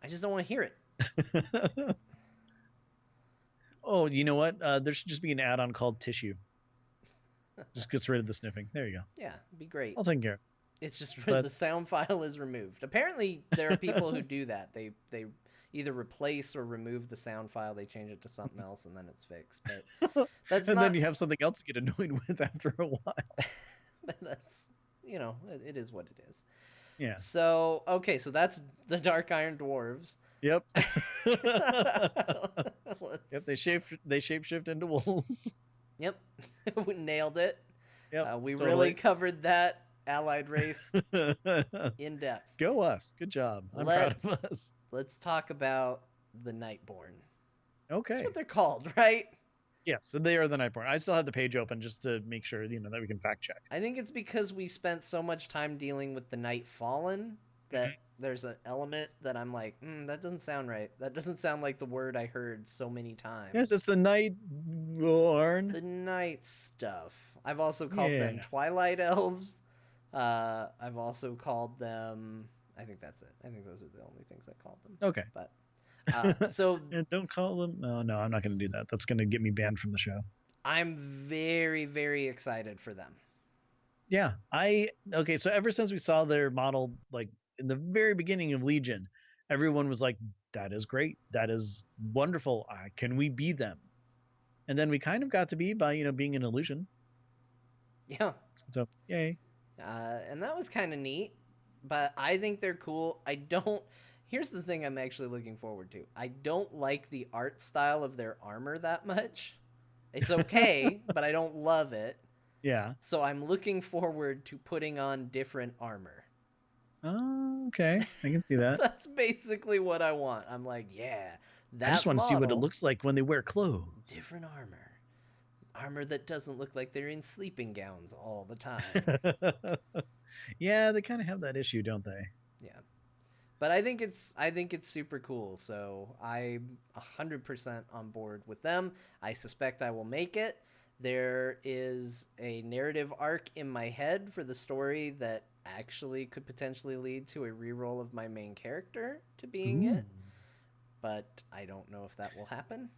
I just don't want to hear it. Oh, you know what? There should just be an add-on called Tissue. Just gets rid of the sniffing. There you go. Yeah, it'd be great. I'll take care. It's just But the sound file is removed. Apparently, there are people who do that. They either replace or remove the sound file. They change it to something else, and then it's fixed. But that's and not. then you have something else to get annoyed with after a while. That's it is what it is. Yeah. So okay, so that's the Dark Iron Dwarves. Yep. Yep. Let's, They shapeshift into wolves. yep, we nailed it. Yep. We totally. really covered that allied race in depth. Go us. Good job. I'm proud of us. Let's talk about the Nightborn. Okay. That's what they're called, right? Yes, so they are the Nightborn. I still have the page open just to make sure that we can fact check. I think it's because we spent so much time dealing with the Night Fallen that there's an element that I'm like, that doesn't sound right. That doesn't sound like the word I heard so many Yes, it's times. the Nightborn. The night stuff. I've also called them Yeah. Twilight Elves. I've also called them. I think that's it. I think those are the only things I called them. Okay. But so And don't call them. No, no, I'm not going to do that. That's going to get me banned from the show. I'm very, very excited for them. Yeah, okay. So ever since we saw their model, like in the very beginning of Legion, everyone was like, "That is great. That is wonderful. Can we be them?" And then we kind of got to be by being an illusion. Yeah. So yay. And that was kind of neat. But I think they're cool. I don't. Here's the thing I'm actually looking forward to. I don't like the art style of their armor that much. It's okay, but I don't love it. Yeah. So I'm looking forward to putting on different armor. Oh, okay. I can see that. That's basically what I want. I'm like, yeah, I just that want to see what it model, looks like when they wear clothes. different armor. Armor that doesn't look like they're in sleeping gowns all the time. Yeah, they kind of have that issue, don't they? Yeah. But I think it's super cool. So I'm 100% on board with them. I suspect I will make it. There is a narrative arc in my head for the story that actually could potentially lead to a reroll of my main character to being Ooh. it, but I don't know if that will happen.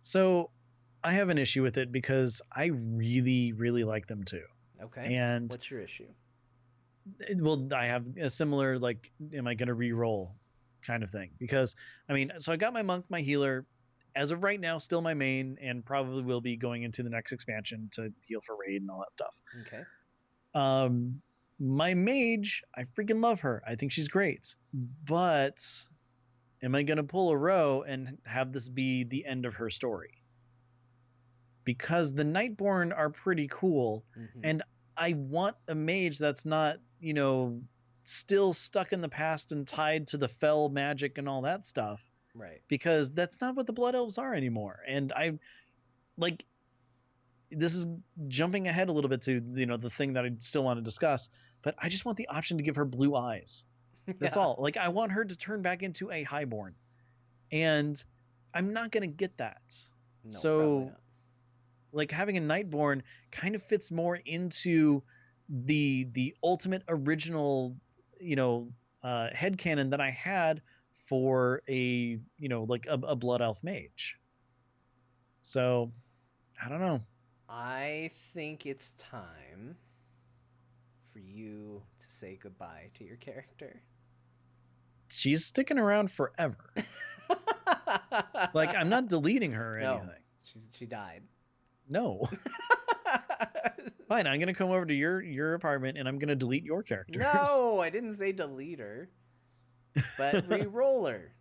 So I have an issue with it because I really, really like them too. Okay. And What's your issue? well, I have a similar like, am I going to re-roll kind of thing? Because I mean, so I got my monk, my healer, as of right now, still my main, and probably will be going into the next expansion to heal for raid and all that stuff. Okay. Um, my mage, I freaking love her. I think she's great, but am I going to pull a row and have this be the end of her story? Because the Nightborn are pretty cool, Mm-hmm. and I want a mage that's not, still stuck in the past and tied to the fell magic and all that stuff, Right. because that's not what the Blood Elves are anymore. And I like this is jumping ahead a little bit to the thing that I still want to discuss, but I just want the option to give her blue eyes. That's Yeah. all. Like I want her to turn back into a highborn, and I'm not going to get that. No, probably So not. like having a Nightborn kind of fits more into the ultimate original, you know, headcanon that I had for a like a blood elf mage. So I don't know. I think it's time for you to say goodbye to your character. She's sticking around forever. Like I'm not deleting her or No, anything. she died. No. Fine, I'm gonna come over to your apartment and I'm gonna delete your characters. No, I didn't say delete her, but re-roll her.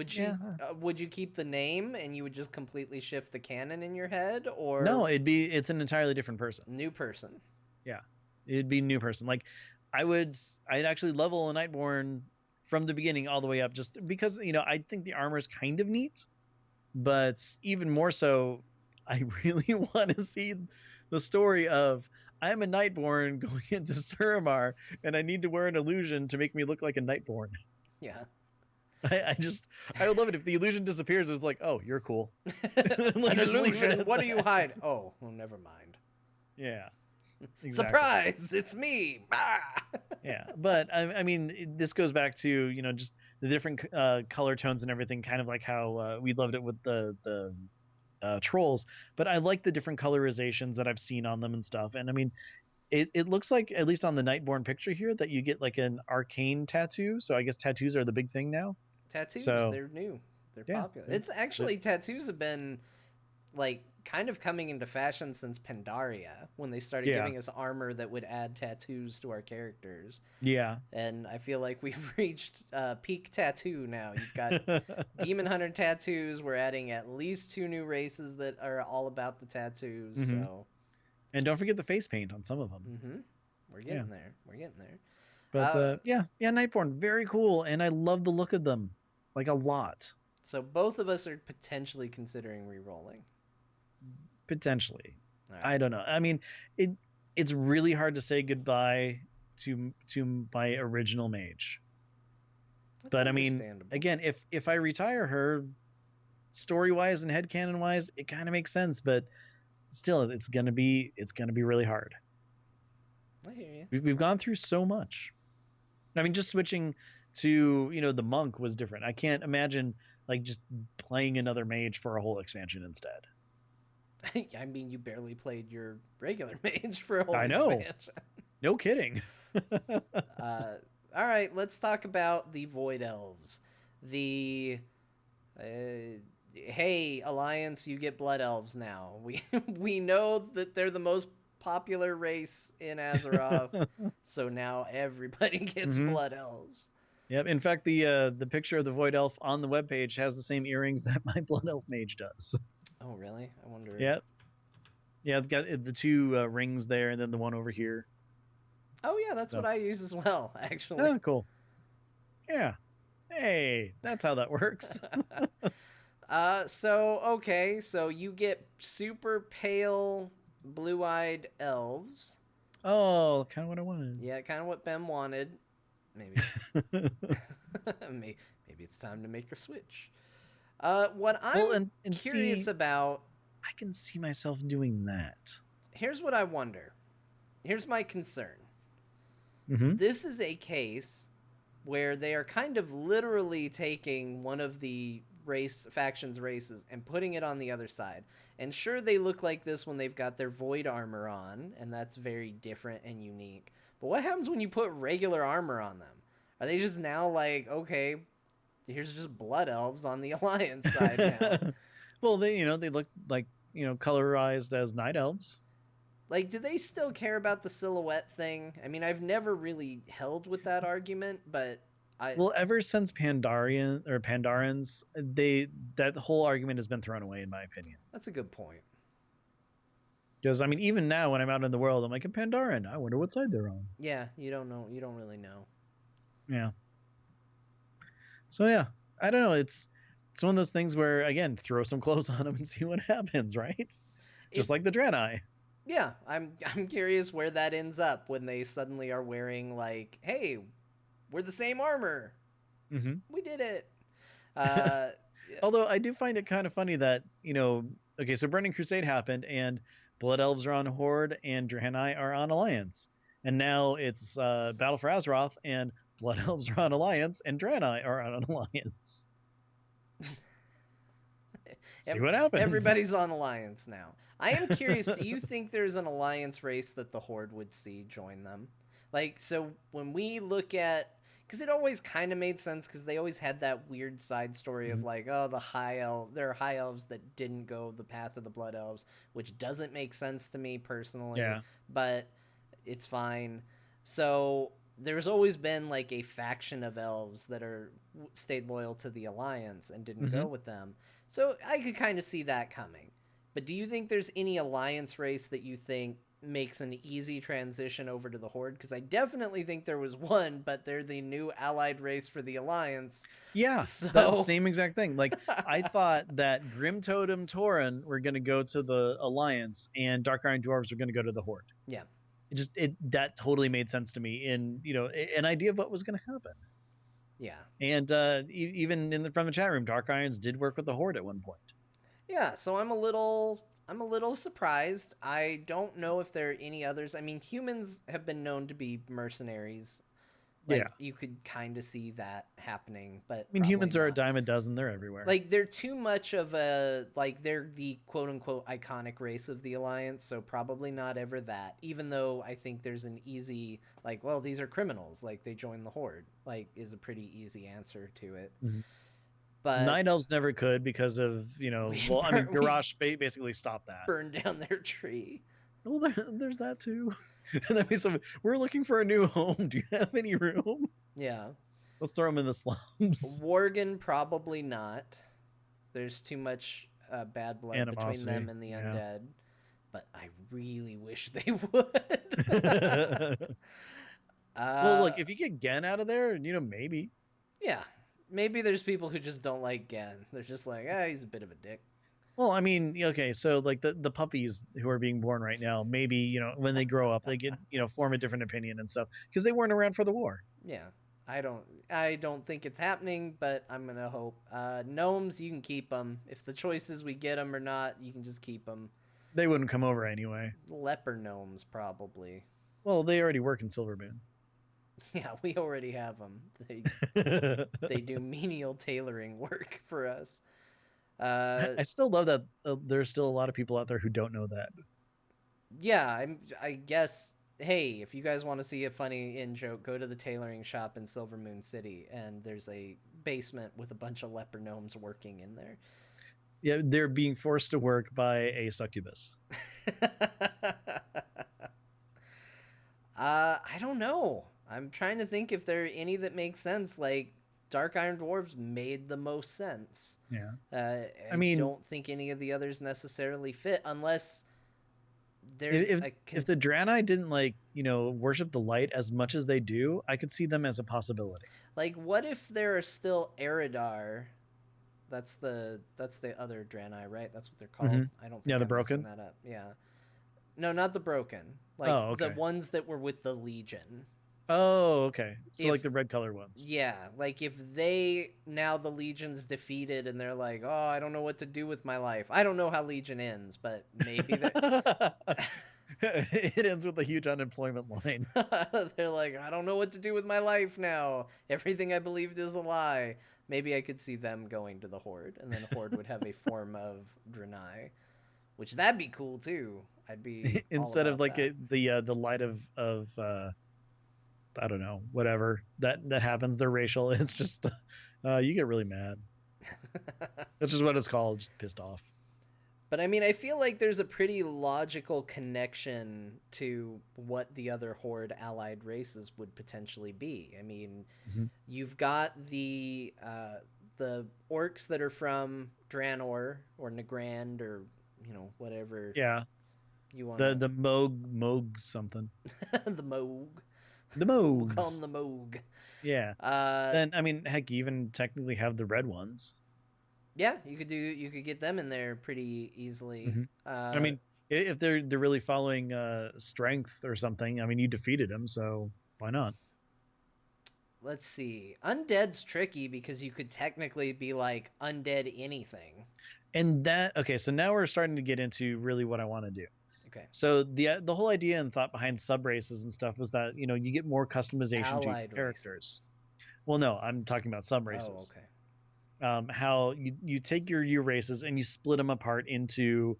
Yeah. Would you keep the name and you would just completely shift the canon in your head, No, or it's an entirely different person. new person? Yeah. It'd be a new person. Like I'd actually level a Nightborn from the beginning all the way up just because, I think the armor is kind of neat, but even more so, I really want to see the story of I'm a Nightborn going into Suramar and I need to wear an illusion to make me look like a Nightborn. Yeah. I would love it if the illusion disappears. It's like, oh, you're cool. Like An just leave it illusion. at What do you that. hide? Oh, well, never mind. Yeah, exactly. Surprise! It's me. Ah! Yeah, but I mean, this goes back to just the different color tones and everything, kind of like how we loved it with the trolls. But I like the different colorizations that I've seen on them and stuff. And I mean, it looks like, at least on the Nightborn picture here, that you get like an arcane tattoo. So I guess tattoos are the big thing now. Tattoos, So they're new. They're yeah, popular. It's actually tattoos have been like kind of coming into fashion since Pandaria when they started yeah, giving us armor that would add tattoos to our characters. yeah. And I feel like we've reached peak tattoo now. You've got Demon Hunter tattoos. We're adding at least 2 new races that are all about the tattoos. Hmm. So, And don't forget the face paint on some of them. we're Yeah. getting there. We're getting there. But Uh, yeah, Nightborn, very cool, and I love the look of them, like a lot, so both of us are potentially considering re-rolling. potentially. All right. I don't know. I mean, it it's really hard to say goodbye to my original mage. That's But I mean, understandable. again, if I retire her, story wise and headcanon wise, it kind of makes sense. But still, it's gonna be really hard. I hear you. We've gone through so much. I mean, just switching to the monk was different. I can't imagine like just playing another mage for a whole expansion instead. I mean, you barely played your regular mage for a whole I know, expansion. no kidding. Uh, all right, let's talk about the Void Elves. The hey Alliance, you get Blood Elves now. We know that they're the most popular race in Azeroth, so now everybody gets Hmm. Blood Elves. Yep. In fact, the picture of the void elf on the webpage has the same earrings that my blood elf mage does. Oh really? I wonder. Yep. Yeah, it's got the two rings there, and then the one over here. Oh yeah, that's what So, I use as well, actually. oh, cool. Yeah. Hey, that's how that works. So okay, so you get super pale, blue-eyed elves. Oh, kind of what I wanted. Yeah, kind of what Ben wanted. Maybe it's maybe it's time to make a switch. What Well, I'm and curious see, about, I can see myself doing that. here's what I wonder. Here's my concern. Hmm. This is a case where they are kind of literally taking one of the factions races and putting it on the other side. And sure, they look like this when they've got their void armor on, and that's very different and unique. But what happens when you put regular armor on them? Are they just now like, okay, here's just blood elves on the alliance side now? Well, they look like colorized as night elves. Like, do they still care about the silhouette thing? I mean, I've never really held with that argument, but I Well, ever since Pandarans, that whole argument has been thrown away, in my opinion. that's a good point. Because I mean, even now when I'm out in the world, I'm like a Pandaran. I wonder what side they're on. Yeah, you don't know. You don't really know. Yeah. So yeah, I don't know. It's one of those things where again, throw some clothes on them and see what happens, right? Just It like the Draenei. yeah, I'm curious where that ends up when they suddenly are wearing like, hey, we're the same armor. Hmm. We did it. Uh Although I do find it kind of funny that okay, so Burning Crusade happened, and Blood Elves are on Horde, and Draenei are on Alliance, and now it's Battle for Azeroth, and Blood Elves are on Alliance, and Draenei are on Alliance. See what happens. everybody's on alliance now. I am curious, do you think there's an alliance race that the horde would see join them? Like, so when we look at, because it always kind of made sense because they always had that weird side story of Mhm. like, oh, there are high elves that didn't go the path of the blood elves, which doesn't make sense to me personally, Yeah. but it's fine. So there's always been like a faction of elves that are stayed loyal to the alliance and didn't Hmm. go with them. So I could kind of see that coming. But do you think there's any alliance race that you think makes an easy transition over to the horde? Because I definitely think there was one, but they're the new allied race for the alliance. Yeah, that So same exact thing. Like I thought that Grim Totem Tauren were going to go to the Alliance, and Dark Iron Dwarves were going to go to the Horde. yeah, It that totally made sense to me in an idea of what was going to happen. yeah, And even from the chat room, Dark Irons did work with the Horde at one point. yeah. So I'm a little surprised. I don't know if there are any others. I mean, humans have been known to be mercenaries. Yeah, Like you could kind of see that happening, but I mean probably humans are a not. dime a dozen; they're everywhere. Like they're too much of a like they're the quote unquote iconic race of the alliance, so probably not ever that. Even though I think there's an easy like, well, these are criminals, like they joined the horde, like is a pretty easy answer to it. Mhm. Night But Elves never could because of well, I mean we Garrosh basically stopped that. burned down their tree. Well, there's that too. And then we're looking for a new home. Do you have any room? Yeah, Let's throw them in the slums. Worgen probably not. There's too much bad blood between them Animosity. and the Yeah. undead. But I really wish they would. Well, uh, look, if you get Gen out of there, maybe. yeah. Maybe there's people who just don't like Gen. They're just like, ah, he's a bit of a dick. Well, I mean, okay, so like the puppies who are being born right now, maybe when they grow up, they get form a different opinion and stuff because they weren't around for the war. Yeah. I don't think it's happening, but I'm gonna hope. Gnomes, you can keep them. If the choice is we get them or not, you can just keep them. They wouldn't come over anyway. Leper gnomes, probably. Well, they already work in Silvermoon. Yeah, we already have them. They do menial tailoring work for us. Uh, I still love that there's still a lot of people out there who don't know that. yeah, I guess. Hey, if you guys want to see a funny in joke, go to the tailoring shop in Silver Moon City, and there's a basement with a bunch of leper gnomes working in there. Yeah, they're being forced to work by a succubus. I don't know. I'm trying to think if there are any that make sense. Like Dark Iron Dwarves made the most sense. Yeah. I I mean, don't think any of the others necessarily fit unless there's if a if the Draenei didn't worship the light as much as they do, I could see them as a possibility. like what if there are still Eridar. That's the other Draenei, right? That's what they're called. Hmm. I don't Yeah, think the I'm messing broken. that up. Yeah. No, not the broken. Like Oh, the okay. ones that were with the Legion. Oh, okay. So If like the red color ones. Yeah, like if they now the Legion's defeated and they're like, "Oh, I don't know what to do with my life." I don't know how Legion ends, but maybe they It ends with a huge unemployment line. they're like, "I don't know what to do with my life now. Everything I believed is a lie." Maybe I could see them going to the Horde, and then Horde would have a form of Draenei, which that'd be cool too. I'd be all Instead of about like that. the light of I don't know, whatever that happens, they're racial. It's just you get really mad. That's just what it's called, just pissed off. But I mean, I feel like there's a pretty logical connection to what the other Horde allied races would potentially be. I mean, Hmm. you've got the orcs that are from Draenor or Nagrand or whatever Yeah, you want the to. Moog something. The Moog. The We'll call them Moogs. the Moog. Yeah. Uh, Then I mean, heck, you even technically have the red ones. yeah, you could get them in there pretty easily. Hmm. I Uh, mean, if they're really following strength or something, I mean, you defeated them, so why not? let's see. Undead's tricky because you could technically be like undead anything. And that okay, so now we're starting to get into really what I want to do. Okay. So the whole idea and thought behind sub races and stuff was that you get more customization to your Allied characters. races. Well, no, I'm talking about sub Oh, races. okay. How you take your U races and you split them apart into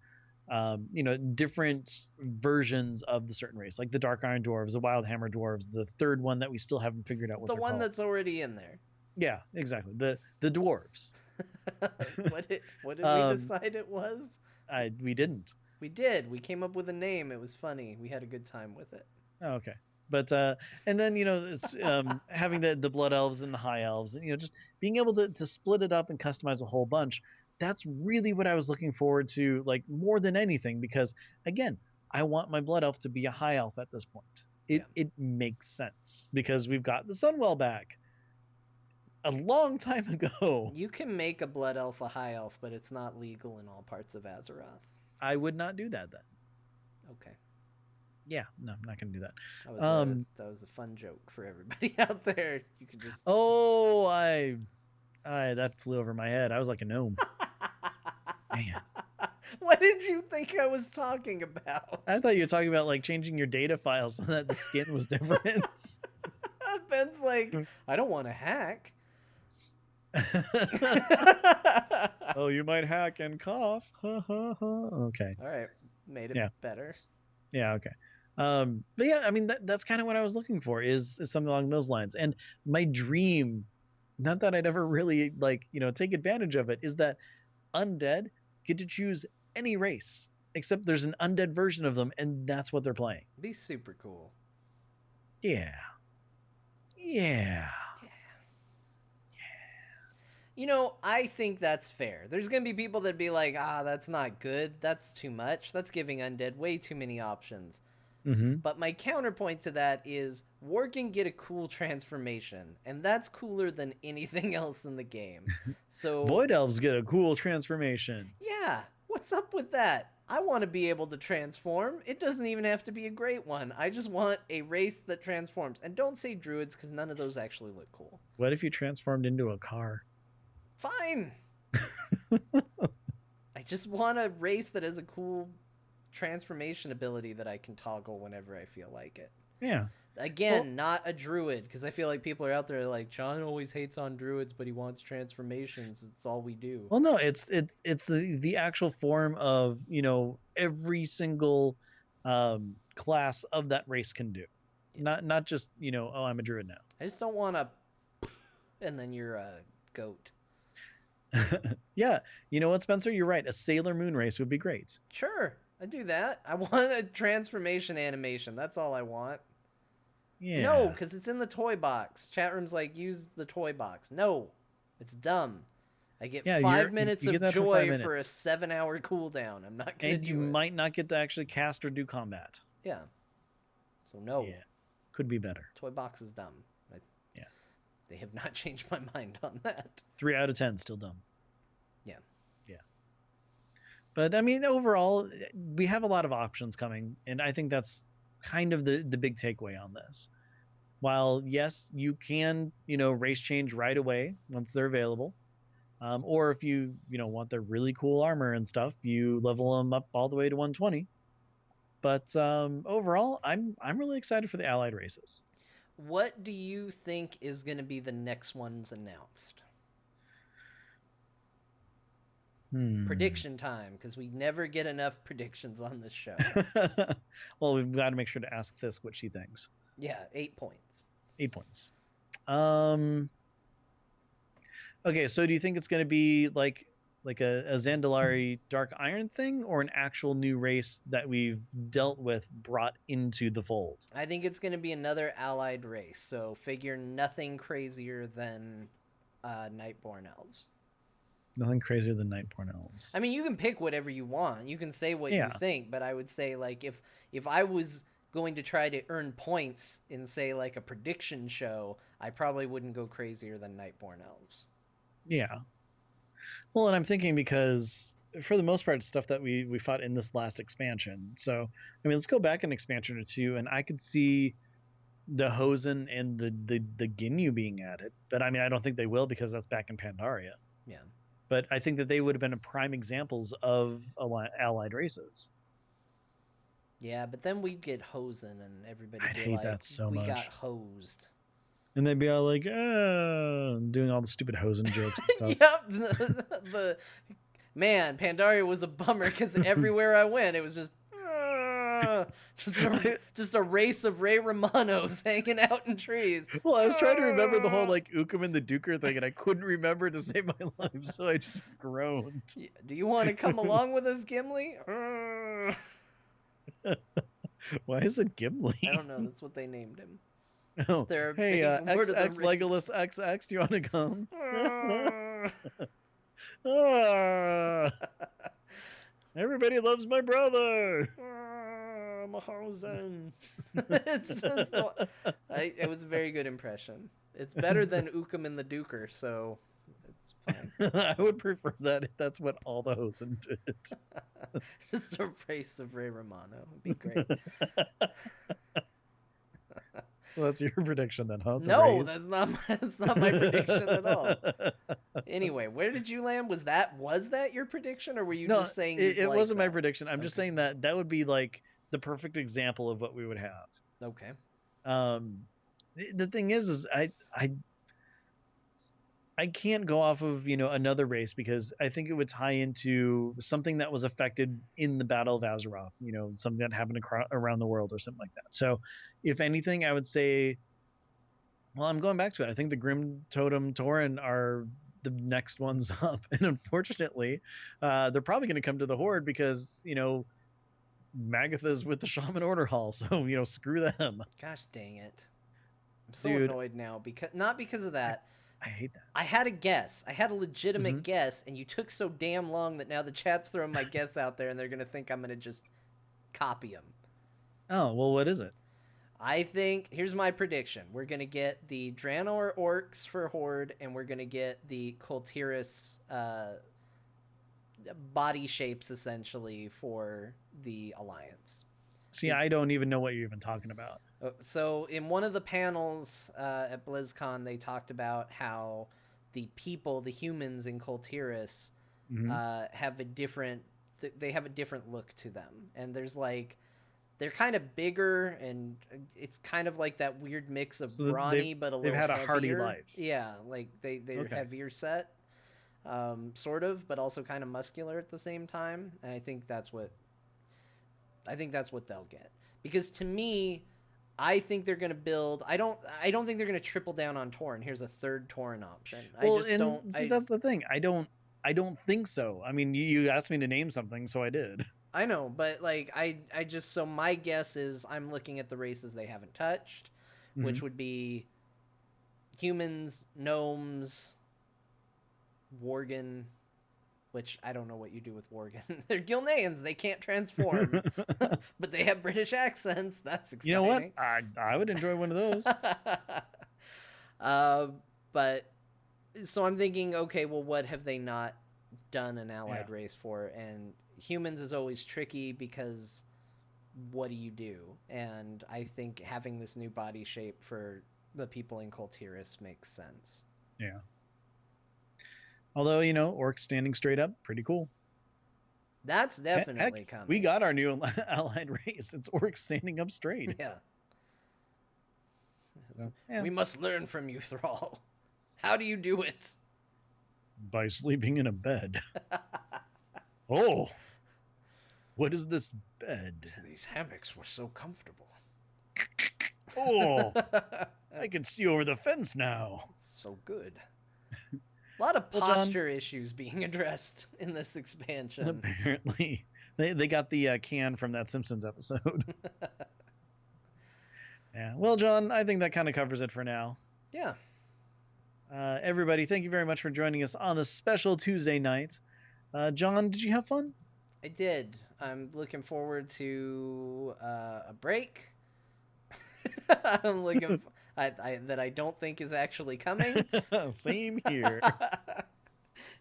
different versions of the certain race, like the Dark Iron Dwarves, the Wild Hammer Dwarves, the third one that we still haven't figured out what The they're one called. that's already in there. Yeah, exactly. The dwarves. What did we um, decide it was? we didn't. We did. We came up with a name. It was funny. We had a good time with it. Oh, okay. But and then it's having the blood elves and the high elves, and just being able to split it up and customize a whole bunch. That's really what I was looking forward to, like more than anything, because again, I want my blood elf to be a high elf at this point. Yeah. It makes sense because we've got the Sunwell back a long time ago. You can make a blood elf a high elf, but it's not legal in all parts of Azeroth. I would not do that then. Okay. Yeah, no, I'm not going to do that. That was a that was a fun joke for everybody out there. You could just Oh, I that flew over my head. I was like a gnome. Man, What did you think I was talking about? I thought you were talking about like changing your data files so that the skin was different. Ben's like, I don't want to hack. Oh, you might hack and cough. Okay. All right, made it Yeah. better. Yeah. Okay. But yeah, I mean that's kind of what I was looking for is something along those lines. And my dream, not that I'd ever really take advantage of it, is that undead get to choose any race except there's an undead version of them, and that's what they're playing. Be super cool. Yeah. Yeah. I think that's fair. There's going to be people that be like, that's not good. That's too much. That's giving undead way too many options. Mm-hmm. But my counterpoint to that is War can get a cool transformation, and that's cooler than anything else in the game. So, Void elves get a cool transformation. yeah, what's up with that? I want to be able to transform. It doesn't even have to be a great one. I just want a race that transforms. And don't say druids, because none of those actually look cool. What if you transformed into a car? Fine. I just want a race that has a cool transformation ability that I can toggle whenever I feel like it. Yeah. Again, well, not a druid, because I feel like people are out there like, John always hates on druids, but he wants transformations. It's all we do. Well, no, it's the actual form of, every single class of that race can do. Yeah. Not just, oh, I'm a druid now. I just don't want to and then you're a goat. Yeah. You know what, Spencer? You're right. A Sailor Moon race would be great. Sure. I do that. I want a transformation animation. That's all I want. Yeah. No, because it's in the toy box. Chat room's like, use the toy box. No, it's dumb. I get 5 minutes of joy for a 7-hour cooldown. I'm not going to do it. And you might not get to actually cast or do combat. Yeah. So no. Yeah. Could be better. Toy box is dumb. Yeah. They have not changed my mind on that. 3 out of 10 still dumb. Yeah. Yeah. But I mean, overall, we have a lot of options coming, and I think that's kind of the big takeaway on this. While yes, you can, race change right away once they're available. Or if you want their really cool armor and stuff, you level them up all the way to 120. But overall, I'm really excited for the allied races. What do you think is going to be the next ones announced? Prediction time, because we never get enough predictions on this show. Well, we've got to make sure to ask this what she thinks. Yeah, 8 points. 8 points. Okay, so do you think it's going to be like a Zandalari Dark Iron thing, or an actual new race that we've dealt with brought into the fold? I think it's going to be another allied race, so figure nothing crazier than Nightborn Elves. Nothing crazier than Nightborn Elves. I mean, you can pick whatever you want. You can say what you think, but I would say, like, if I was going to try to earn points in, say, like a prediction show, I probably wouldn't go crazier than Nightborn Elves. Yeah. Well, and I'm thinking because for the most part, it's stuff that we fought in this last expansion. So, I mean, let's go back an expansion or two, and I could see the Hosen and the Ginyu being added. But I mean, I don't think they will, because that's back in Pandaria. Yeah. But I think that they would have been prime examples of allied races. Yeah, but then we'd get Hosen and everybody would be like, that so we much. got hosed. And they'd be all like, doing all the stupid Hosen jokes and stuff. Man, Pandaria was a bummer, because everywhere I went, it was just a race of Ray Romanos hanging out in trees. Well, I was trying to remember the whole like Ukum and the Duker thing, and I couldn't remember to save my life, so I just groaned. Do you want to come along with us, Gimli? Why is it Gimli? I don't know. That's what they named him. Oh, hey, XX Legolas XX, do you want to come? Everybody loves my brother. Mahosen. It's just it was a very good impression. It's better than Ukum and the Duker, so it's fine. I would prefer that if that's what all the Hosen did. Just a race of Ray Romano would be great. So that's your prediction then, huh? No, that's not my prediction at all. Anyway, where did you land? Was that your prediction, or were you just saying it wasn't my prediction? I'm just saying that would be like the perfect example of what we would have. Okay. The thing is I can't go off of, another race, because I think it would tie into something that was affected in the Battle of Azeroth, something that happened around the world or something like that. So if anything, I would say, well, I'm going back to it. I think the Grim Totem Tauren are the next ones up. And unfortunately, they're probably going to come to the Horde because, Magatha's with the Shaman Order Hall. So, screw them. Gosh dang it. I'm so annoyed now, not because of that. I hate that. I had a guess. I had a legitimate guess, and you took so damn long that now the chat's throwing my guess out there, and they're going to think I'm going to just copy them. Oh, well, what is it? I think, here's my prediction. We're going to get the Draenor Orcs for Horde, and we're going to get the Kultiris body shapes essentially for the Alliance. See, I don't even know what you're even talking about. So in one of the panels at BlizzCon, they talked about how the people, the humans in Coltiris, have a different. They have a different look to them, and there's like they're kind of bigger, and it's kind of like that weird mix of brawny but a little had a heavier. hardy life. Yeah, like they're heavier set, sort of, but also kind of muscular at the same time. And I think that's what they'll get, because to me, I think they're going to build. I don't think they're going to triple down on Tauren. Here's a third Tauren option. Well, that's the thing. I don't think so. I mean, you asked me to name something, so I did. I know, but like I just, so my guess is I'm looking at the races they haven't touched, which would be humans, gnomes, Worgen, which I don't know what you do with Worgen. They're Gilneans. They can't transform, but they have British accents. That's exciting. You know what? I would enjoy one of those. But so I'm thinking, okay, well, what have they not done an allied race for? And humans is always tricky because what do you do? And I think having this new body shape for the people in Coltiris makes sense. Yeah. Although, orcs standing straight up, pretty cool. That's definitely coming. We got our new allied race. It's orcs standing up straight. Yeah. So, yeah. We must learn from you, Thrall. How do you do it? By sleeping in a bed. Oh, what is this bed? These hammocks were so comfortable. Oh, I can see over the fence now. It's so good. A lot of posture issues being addressed in this expansion. Apparently. They got the can from that Simpsons episode. Yeah. Well, John, I think that kind of covers it for now. Yeah. Everybody, thank you very much for joining us on this special Tuesday night. John, did you have fun? I did. I'm looking forward to a break. I'm looking that I don't think is actually coming. Same here.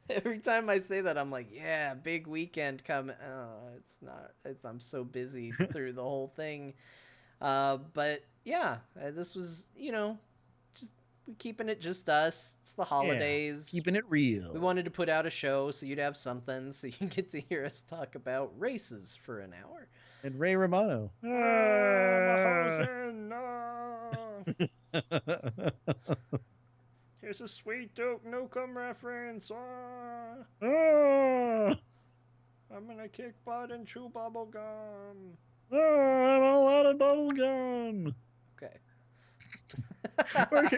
Every time I say that, I'm like, yeah, big weekend coming. Oh, it's not. I'm so busy through the whole thing. But yeah, this was, just keeping it just us. It's the holidays. Yeah, keeping it real. We wanted to put out a show so you'd have something, so you get to hear us talk about races for an hour. And Ray Romano. Here's a Sweet Duke Nukem reference. I'm gonna kick butt and chew bubble gum. I'm all out of bubble gum. Okay.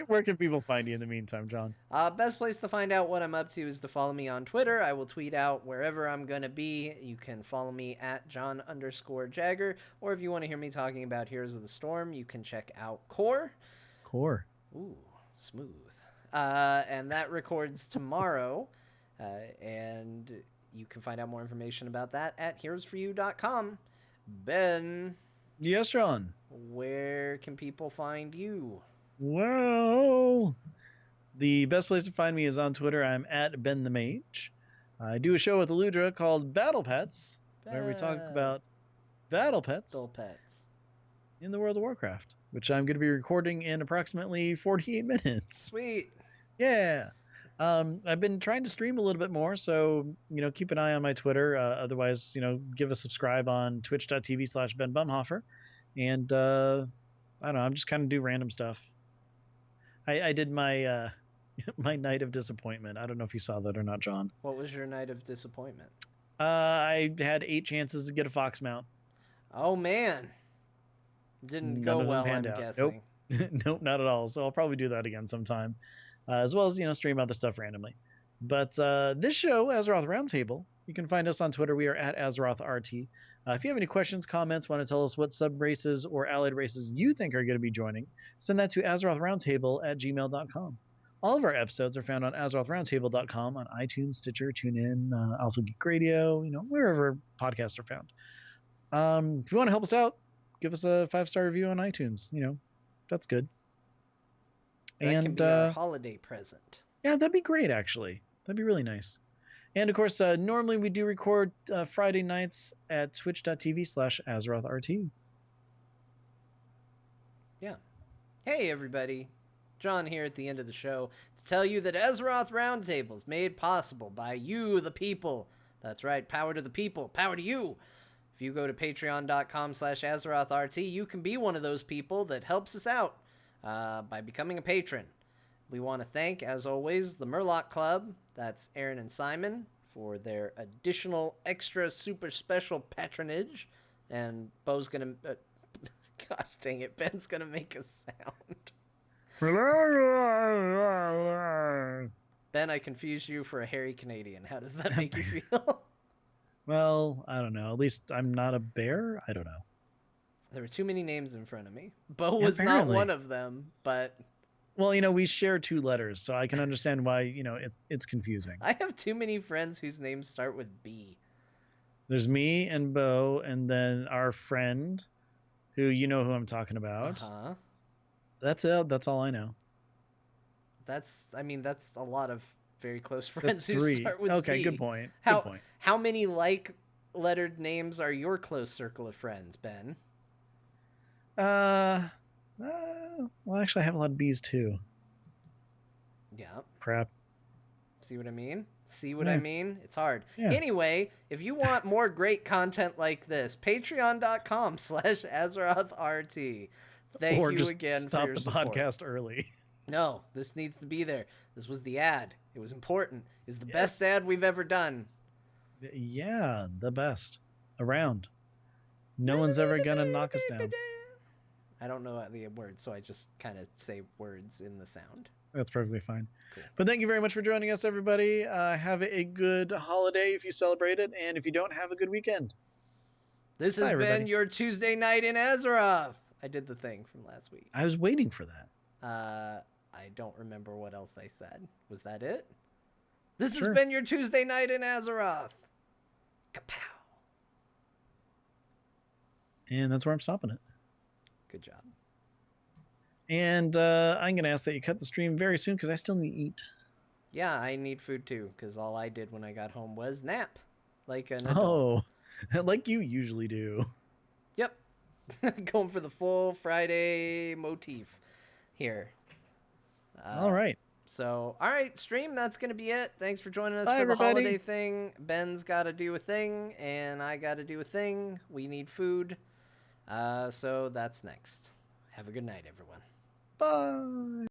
Where can people find you in the meantime, John? Best place to find out what I'm up to is to follow me on Twitter. I will tweet out wherever I'm going to be. You can follow me at John_Jagger. Or if you want to hear me talking about Heroes of the Storm, you can check out Core. Ooh, smooth. And that records tomorrow. And you can find out more information about that at heroesforyou.com. Ben. Yes, John. Where can people find you? Well, the best place to find me is on Twitter. I'm at Ben the Mage. I do a show with Eludra called Battle Pets, where we talk about battle pets in the World of Warcraft, which I'm going to be recording in approximately 48 minutes. Sweet. Yeah. I've been trying to stream a little bit more, so, keep an eye on my Twitter. Otherwise, give a subscribe on twitch.tv/Ben Bumhofer. And, I don't know, I'm just kind of do random stuff. I did my my night of disappointment. I don't know if you saw that or not, John. What was your night of disappointment? I had 8 chances to get a fox mount. Oh, man. Didn't go well, I'm guessing. Nope. Nope, not at all. So I'll probably do that again sometime. As well as, stream other stuff randomly. But this show, Azeroth Roundtable, you can find us on Twitter. We are at AzerothRT. If you have any questions, comments, want to tell us what sub-races or allied races you think are going to be joining, send that to AzerothRoundtable@gmail.com. All of our episodes are found on AzerothRoundtable.com, on iTunes, Stitcher, TuneIn, Alpha Geek Radio, wherever podcasts are found. If you want to help us out, give us a 5-star review on iTunes. That's good. That can be our holiday present. Yeah, that'd be great, actually. That'd be really nice. And of course, normally we do record Friday nights at twitch.tv/AzerothRT. Yeah. Hey, everybody. John here at the end of the show to tell you that Azeroth Roundtable is made possible by you, the people. That's right, power to the people, power to you. If you go to patreon.com/AzerothRT, you can be one of those people that helps us out by becoming a patron. We want to thank, as always, the Murloc Club, that's Aaron and Simon, for their additional extra super special patronage. And Bo's going to... gosh dang it, Ben's going to make a sound. Ben, I confused you for a hairy Canadian. How does that make you feel? Well, I don't know. At least I'm not a bear. I don't know. There were too many names in front of me. Bo Yeah, was not apparently. one of them, but Well, we share 2 letters, so I can understand why, it's confusing. I have too many friends whose names start with B. There's me and Bo, and then our friend, who who I'm talking about. Uh-huh. That's it. That's all I know. That's a lot of very close friends That's who 3. start with Okay, B. good point. How Good point. how many lettered names are your close circle of friends, Ben? Well, actually, I have a lot of B's too. Yeah. Crap. See what I mean? See what I Yeah. mean? It's hard. Yeah. Anyway, if you want more great content like this, patreon.com/AzerothRT. Thank Or you just again for stop your the support. podcast early. No, this needs to be there. This was the ad. It was important. It was the Yes. best ad we've ever done. Yeah, the best around. No one's ever gonna knock us down. I don't know the words, so I just kind of say words in the sound. That's perfectly fine. Cool. But thank you very much for joining us, everybody. Have a good holiday if you celebrate it, and if you don't, have a good weekend. This has been your Tuesday night in Azeroth. I did the thing from last week. I was waiting for that. I don't remember what else I said. Was that it? This has been your Tuesday night in Azeroth. Kapow. And that's where I'm stopping it. Good job. And I'm going to ask that you cut the stream very soon because I still need to eat. Yeah, I need food too because all I did when I got home was nap. Like an adult. Oh, like you usually do. Yep. Going for the full Friday motif here. All right. So, all right, stream, that's going to be it. Thanks for joining us Bye, for everybody. the holiday thing. Ben's got to do a thing, and I got to do a thing. We need food. So that's next. Have a good night, everyone. Bye.